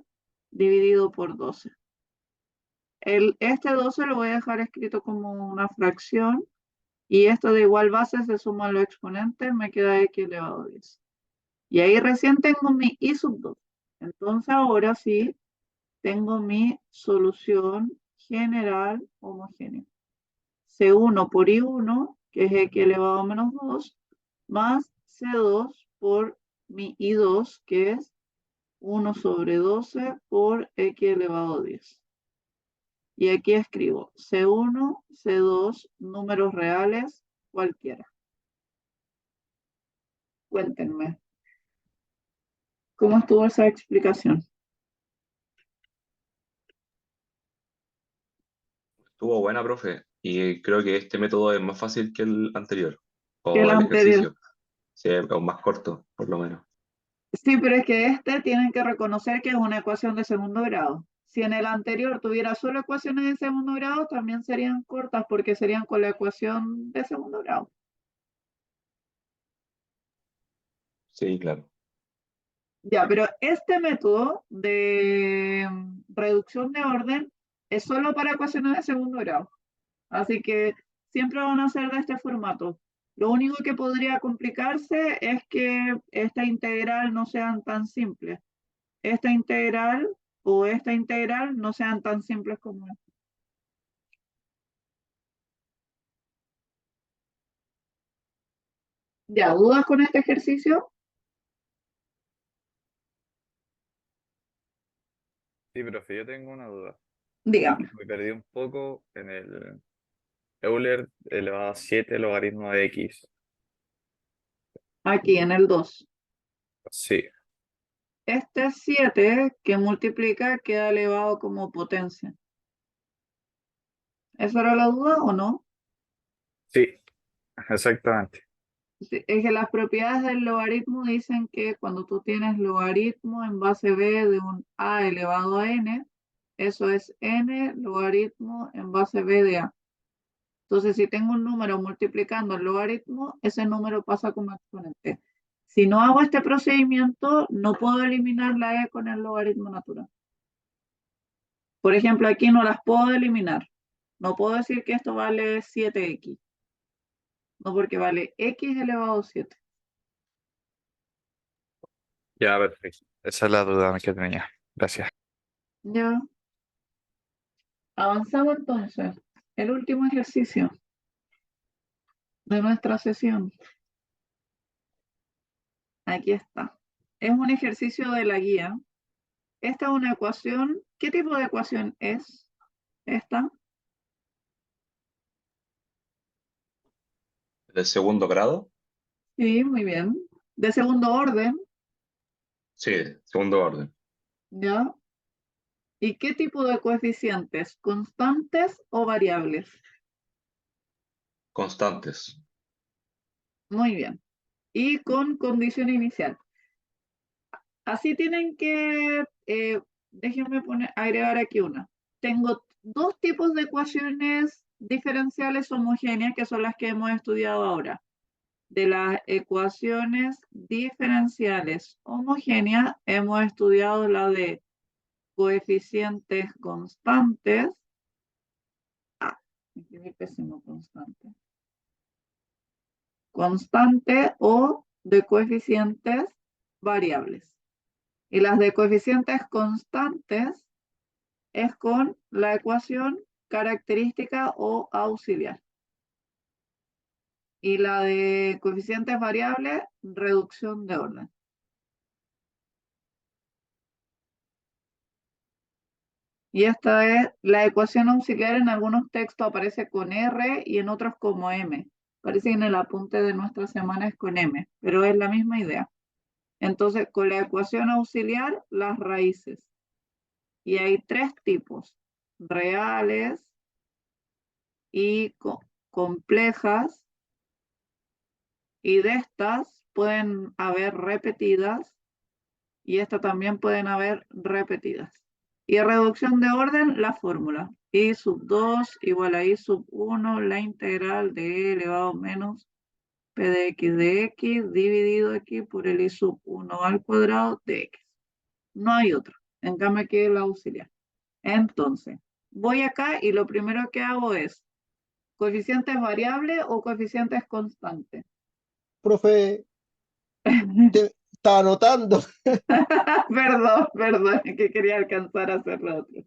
dividido por 12. Este 12 lo voy a dejar escrito como una fracción y esto de igual base se suman los exponentes, me queda x elevado a 10. Y ahí recién tengo mi i sub 2. Entonces ahora sí tengo mi solución general homogénea. C1 por I1, que es x elevado a menos 2, más C2 por mi I2, que es 1 sobre 12 por x elevado a 10. Y aquí escribo C1, C2, números reales, cualquiera. Cuéntenme, ¿cómo estuvo esa explicación? Estuvo buena, profe. Y creo que este método es más fácil que el anterior. Que el O el anterior. ejercicio. Sí, o más corto, por lo menos. Sí, pero es que este tienen que reconocer que es una ecuación de segundo grado. Si en el anterior tuviera solo ecuaciones de segundo grado, también serían cortas porque serían con la ecuación de segundo grado. Sí, claro. Ya, pero este método de reducción de orden es solo para ecuaciones de segundo grado. Así que siempre van a ser de este formato. Lo único que podría complicarse es que esta integral no sean tan simples. Esta integral o esta integral no sean tan simples como esta. ¿Ya dudas con este ejercicio? Sí, profe, yo tengo una duda. Dígame. Me perdí un poco en el Euler elevado a 7 logaritmo de x. Aquí en el 2. Sí, Este 7 que multiplica queda elevado como potencia. ¿Esa era la duda o no? sí, exactamente. Sí, es que las propiedades del logaritmo dicen que cuando tú tienes logaritmo en base b de un a elevado a n, eso es n logaritmo en base b de a. Entonces, si tengo un número multiplicando el logaritmo, ese número pasa como exponente. Si no hago este procedimiento, no puedo eliminar la e con el logaritmo natural. Por ejemplo, aquí no las puedo eliminar. No puedo decir que esto vale 7x. No, porque vale x elevado a 7. Ya, perfecto. Esa es la duda que tenía. Gracias. Ya. Avanzamos entonces. El último ejercicio de nuestra sesión. Aquí está. Es un ejercicio de la guía. Esta es una ecuación. ¿Qué tipo de ecuación es esta? ¿De segundo grado? Sí, muy bien. De segundo orden, Sí, segundo orden. ¿ya? ¿Y qué tipo de coeficientes? ¿Constantes o variables? Constantes. Muy bien. Y con condición inicial. Así tienen que, déjenme agregar aquí una. Tengo dos tipos de ecuaciones diferenciales homogéneas que son las que hemos estudiado ahora. De las ecuaciones diferenciales homogéneas hemos estudiado la de coeficientes constantes. Escribí pésimo constante. Constante o de coeficientes variables. Y las de coeficientes constantes es con la ecuación característica o auxiliar. Y la de coeficientes variables, reducción de orden. Y esta es la ecuación auxiliar, en algunos textos aparece con R y en otros como M. Parece que en el apunte de nuestra semana es con M, pero es la misma idea. Entonces, con la ecuación auxiliar, las raíces. Y hay tres tipos: reales y complejas, y de estas pueden haber repetidas, y esta también pueden haber repetidas. Y reducción de orden, la fórmula. I sub 2 igual a I sub 1, la integral de e elevado menos p de x dividido aquí por el I sub 1 al cuadrado de x. No hay otro. En cambio aquí es la auxiliar. Entonces, voy acá y lo primero que hago es coeficientes variables o coeficientes constantes. Profe, estaba anotando. Perdón, que quería alcanzar a hacer lo otro.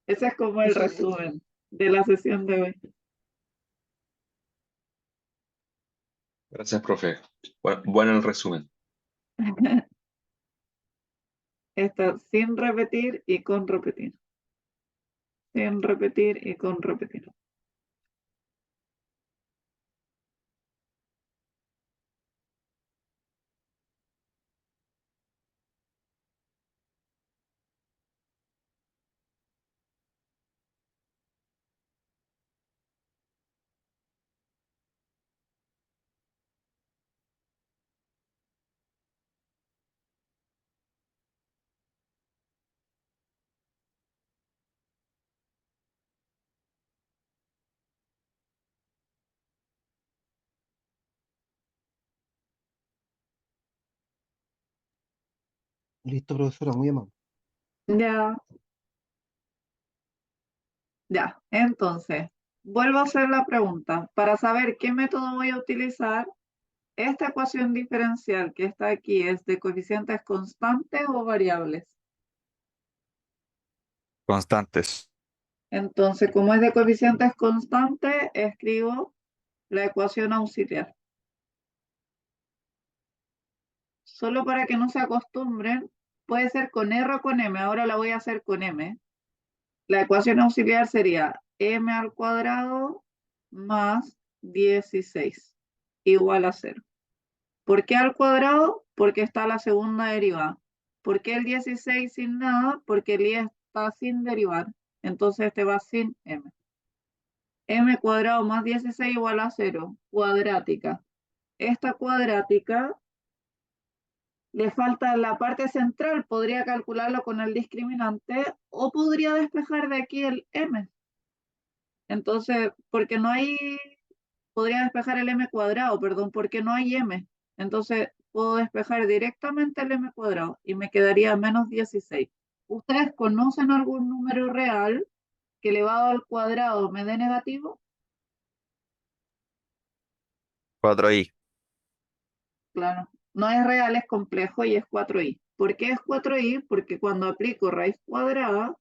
Ese es como el Eso, resumen de la sesión de hoy. Gracias, profe. Bueno el resumen. Está sin repetir y con repetir. Sin repetir y con repetir. listo, profesora, muy amable. Ya, ya. Entonces, vuelvo a hacer la pregunta. Para saber qué método voy a utilizar, esta ecuación diferencial que está aquí, ¿es de coeficientes constantes o variables? Constantes. Entonces, como es de coeficientes constantes, escribo la ecuación auxiliar. solo para que no se acostumbren, puede ser con R o con M, ahora la voy a hacer con M. La ecuación auxiliar sería m al cuadrado más 16 igual a 0. ¿Por qué al cuadrado? Porque está la segunda derivada. ¿Por qué el 16 sin nada? Porque el i está sin derivar. Entonces este va sin m. M cuadrado más 16 igual a 0. Cuadrática. Esta cuadrática le falta la parte central. Podría calcularlo con el discriminante o podría despejar de aquí el m. Entonces, porque no hay, podría despejar el m cuadrado, perdón, porque no hay m. Entonces, puedo despejar directamente el m cuadrado y me quedaría menos 16. ¿Ustedes conocen algún número real que elevado al cuadrado me dé negativo? 4i. Claro, no es real, es complejo y es 4i. ¿Por qué es 4i? Porque cuando aplico raíz cuadrada,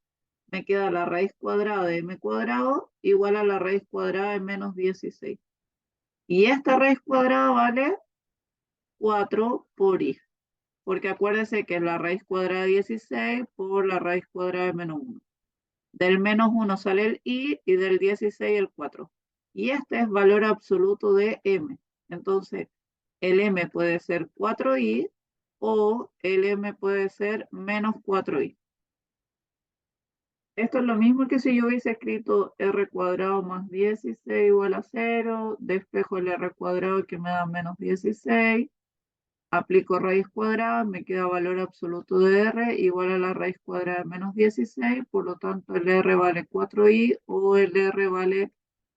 me queda la raíz cuadrada de m cuadrado igual a la raíz cuadrada de menos 16. Y esta raíz cuadrada vale 4 por i, porque acuérdense que es la raíz cuadrada de 16 por la raíz cuadrada de menos 1. Del menos 1 sale el i y del 16 el 4. Y este es valor absoluto de m. Entonces, el m puede ser 4i o el m puede ser menos 4i. Esto es lo mismo que si yo hubiese escrito r cuadrado más 16 igual a 0, despejo el r cuadrado que me da menos 16, aplico raíz cuadrada, me queda valor absoluto de r igual a la raíz cuadrada de menos 16, por lo tanto el r vale 4i o el r vale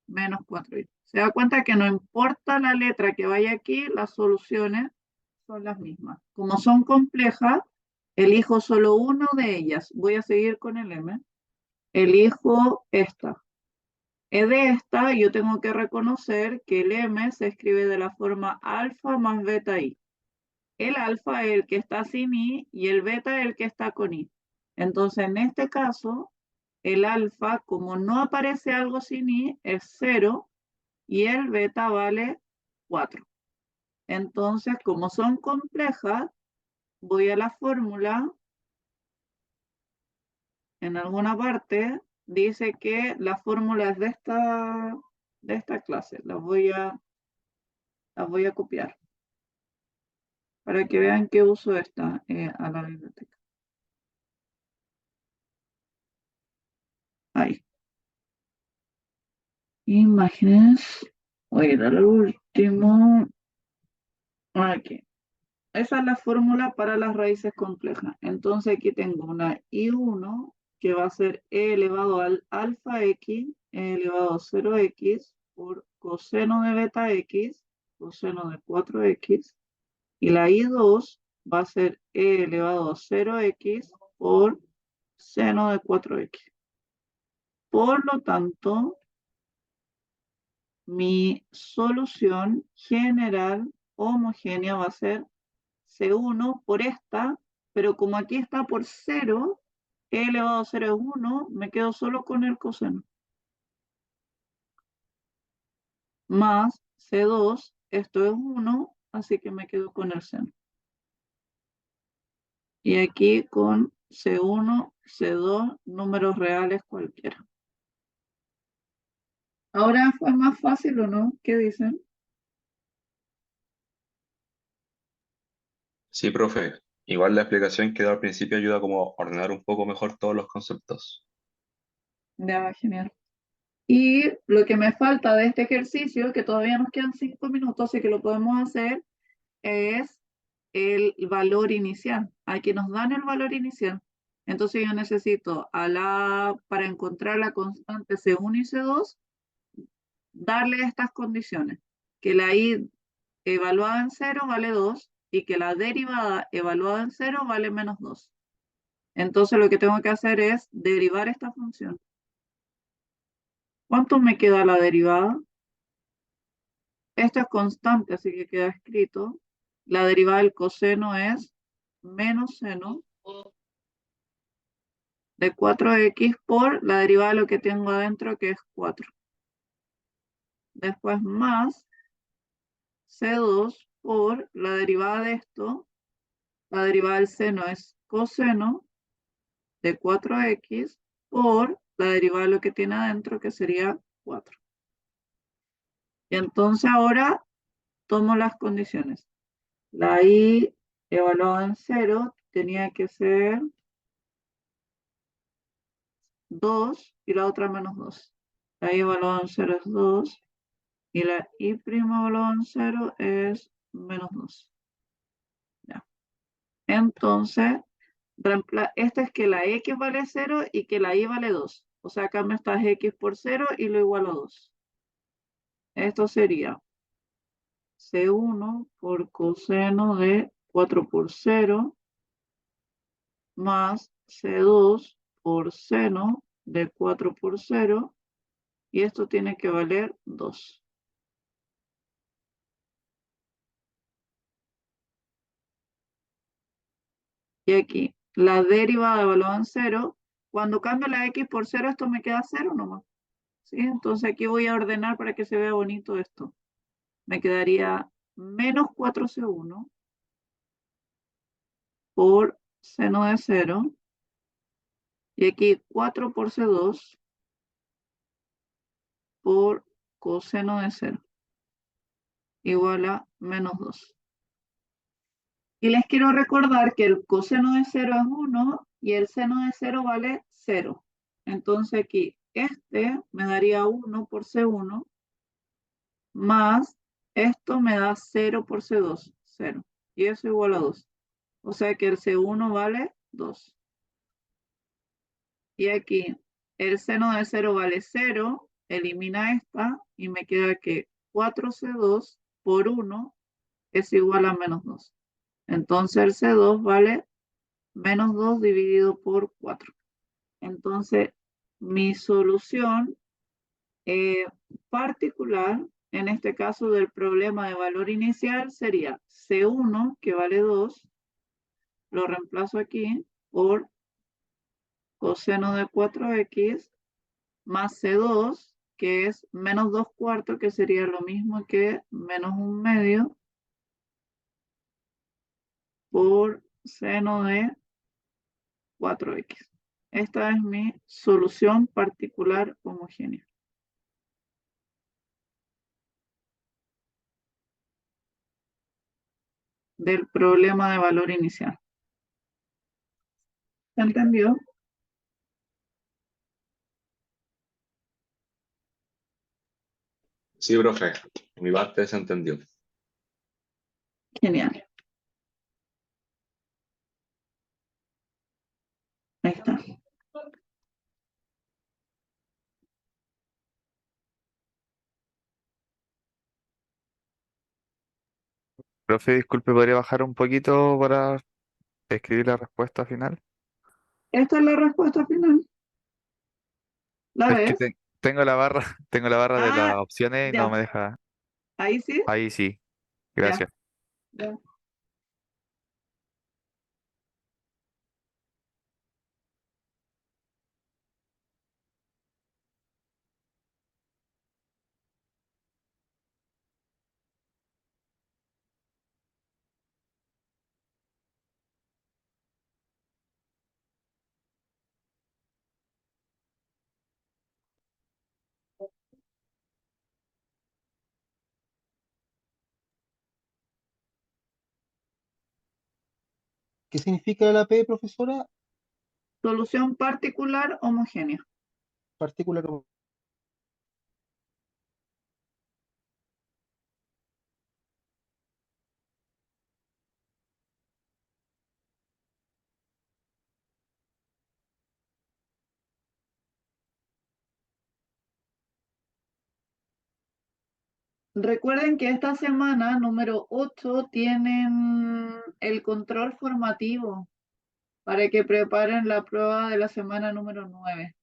menos 4i. Se da cuenta que no importa la letra que vaya aquí, las soluciones son las mismas. Como son complejas, elijo solo una de ellas. Voy a seguir con el m. Elijo esta. De esta yo tengo que reconocer que el m se escribe de la forma alfa más beta i. El alfa es el que está sin i y el beta es el que está con i. Entonces, en este caso, el alfa, como no aparece algo sin i, es 0 y el beta vale 4. Entonces, como son complejas, voy a la fórmula. En alguna parte dice que la fórmula es de esta clase. Las voy a copiar para que vean que uso esta a la biblioteca. Ahí. Imágenes. Voy a ir al último. Aquí. Esa es la fórmula para las raíces complejas. Entonces aquí tengo una I1 que va a ser e elevado al alfa x, e elevado a 0x por coseno de beta x, coseno de 4x. Y la I2 va a ser e elevado a 0x por seno de 4x. Por lo tanto, mi solución general homogénea va a ser C1 por esta, pero como aquí está por 0, e elevado a 0 es 1, me quedo solo con el coseno. Más C2, esto es 1, así que me quedo con el seno. Y aquí con C1, C2, números reales cualquiera. Ahora fue más fácil, ¿o no? ¿Qué dicen? Sí, profe. Igual la explicación que dio al principio ayuda como a ordenar un poco mejor todos los conceptos. Ya, genial. Y lo que me falta de este ejercicio, que todavía nos quedan 5 minutos y que lo podemos hacer, es el valor inicial. Aquí nos dan el valor inicial. Entonces yo necesito para encontrar la constante C1 y C2, darle estas condiciones. Que la i evaluada en 0 vale 2 y que la derivada evaluada en 0 vale menos 2. Entonces lo que tengo que hacer es derivar esta función. ¿Cuánto me queda la derivada? Esto es constante, así que queda escrito. La derivada del coseno es menos seno de 4x por la derivada de lo que tengo adentro, que es 4. Después más C2 por la derivada de esto, la derivada del seno es coseno de 4x por la derivada de lo que tiene adentro, que sería 4. Y entonces ahora tomo las condiciones. La y evaluada en 0 tenía que ser 2 y la otra menos 2. La y evaluada en 0 es 2 y la y' evaluada en 0 es menos 2. Ya. Entonces, esta es que la x vale 0 y que la y vale 2. O sea, cambio estas x por 0 y lo igualo a 2. Esto sería C1 por coseno de 4 por 0 más C2 por seno de 4 por 0 y esto tiene que valer 2. Y aquí, la derivada evaluada en 0, cuando cambio la x por 0, esto me queda 0 nomás. ¿Sí? Entonces aquí voy a ordenar para que se vea bonito esto. Me quedaría menos 4c1 por seno de 0 y aquí 4 por c2 por coseno de 0 igual a menos 2. Y les quiero recordar que el coseno de 0 es 1 y el seno de 0 vale 0. Entonces aquí este me daría 1 por C1 más esto me da 0 por C2, 0. Y eso igual a 2. O sea que el C1 vale 2. Y aquí el seno de 0 vale 0, elimina esta y me queda que 4C2 por 1 es igual a menos 2. Entonces el C2 vale menos 2 dividido por 4. Entonces, mi solución particular, en este caso del problema de valor inicial, sería C1, que vale 2, lo reemplazo aquí por coseno de 4x, más C2, que es menos 2 cuartos, que sería lo mismo que menos 1 medio, por seno de 4x. Esta es mi solución particular homogénea del problema de valor inicial. ¿Se entendió? Sí, profe, mi parte se entendió. Genial. Ahí está. Profe, disculpe, ¿podría bajar un poquito para escribir la respuesta final? Esta es la respuesta final. ¿La Es que ves? tengo la barra, tengo la barra de las Ah, opciones y no ya. me deja. Ahí sí. Ahí sí, Ya. gracias. Ya. ¿Qué significa la P, profesora? Solución particular homogénea. Particular. Recuerden que esta semana, número 8, tienen el control formativo para que preparen la prueba de la semana número 9.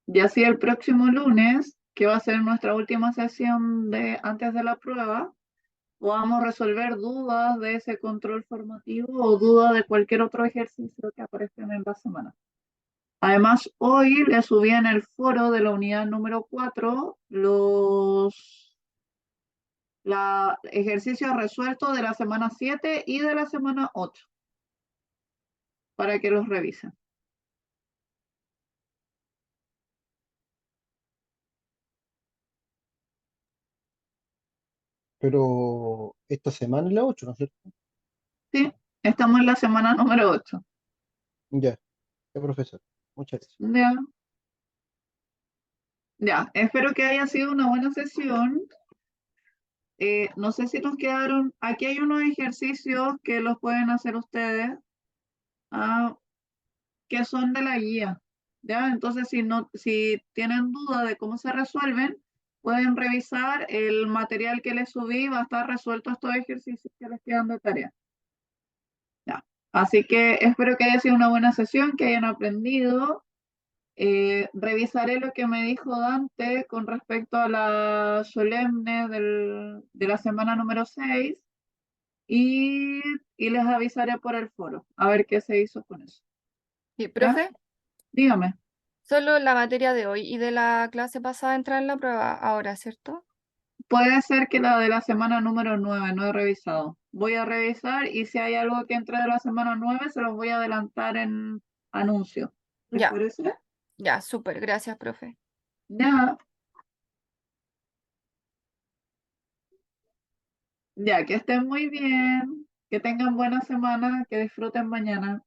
Y así el próximo lunes, que va a ser nuestra última sesión de antes de la prueba, podamos resolver dudas de ese control formativo o dudas de cualquier otro ejercicio que aparezcan en la semana. Además, hoy le subí en el foro de la unidad número 4 los ejercicios resueltos de la semana 7 y de la semana 8 para que los revisen. Pero esta semana es la 8, ¿no es cierto? Sí, estamos en la semana número 8. Ya, profesor. Muchas gracias. Ya. Ya, espero que haya sido una buena sesión. No sé si nos quedaron, aquí hay unos ejercicios que los pueden hacer ustedes, ah, que son de la guía. ¿Ya? Entonces, si tienen duda de cómo se resuelven, pueden revisar el material que les subí, va a estar resuelto estos ejercicios que les quedan de tarea. Ya. Así que espero que haya sido una buena sesión, que hayan aprendido. Revisaré lo que me dijo Dante con respecto a la solemne de la semana número 6 y, y les avisaré por el foro, a ver qué se hizo con eso. Sí, ¿Ya? profe, Dígame. solo la materia de hoy y de la clase pasada entra en la prueba ahora, ¿cierto? Puede ser que la de la semana número 9 no he revisado. Voy a revisar y si hay algo que entre de la semana 9 se los voy a adelantar en anuncio. ¿Les Ya, parece? ya, súper, gracias, profe. Ya. Ya, que estén muy bien, que tengan buena semana, que disfruten mañana.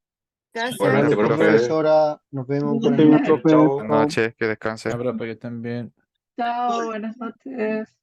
Gracias. Igualmente, Gracias, Saludos, profe. profe. profesora. Nos vemos. Buenas Chao, noches. Chao. Buenas noches, que descanse. Ya, profe, que estén bien. buenas noches.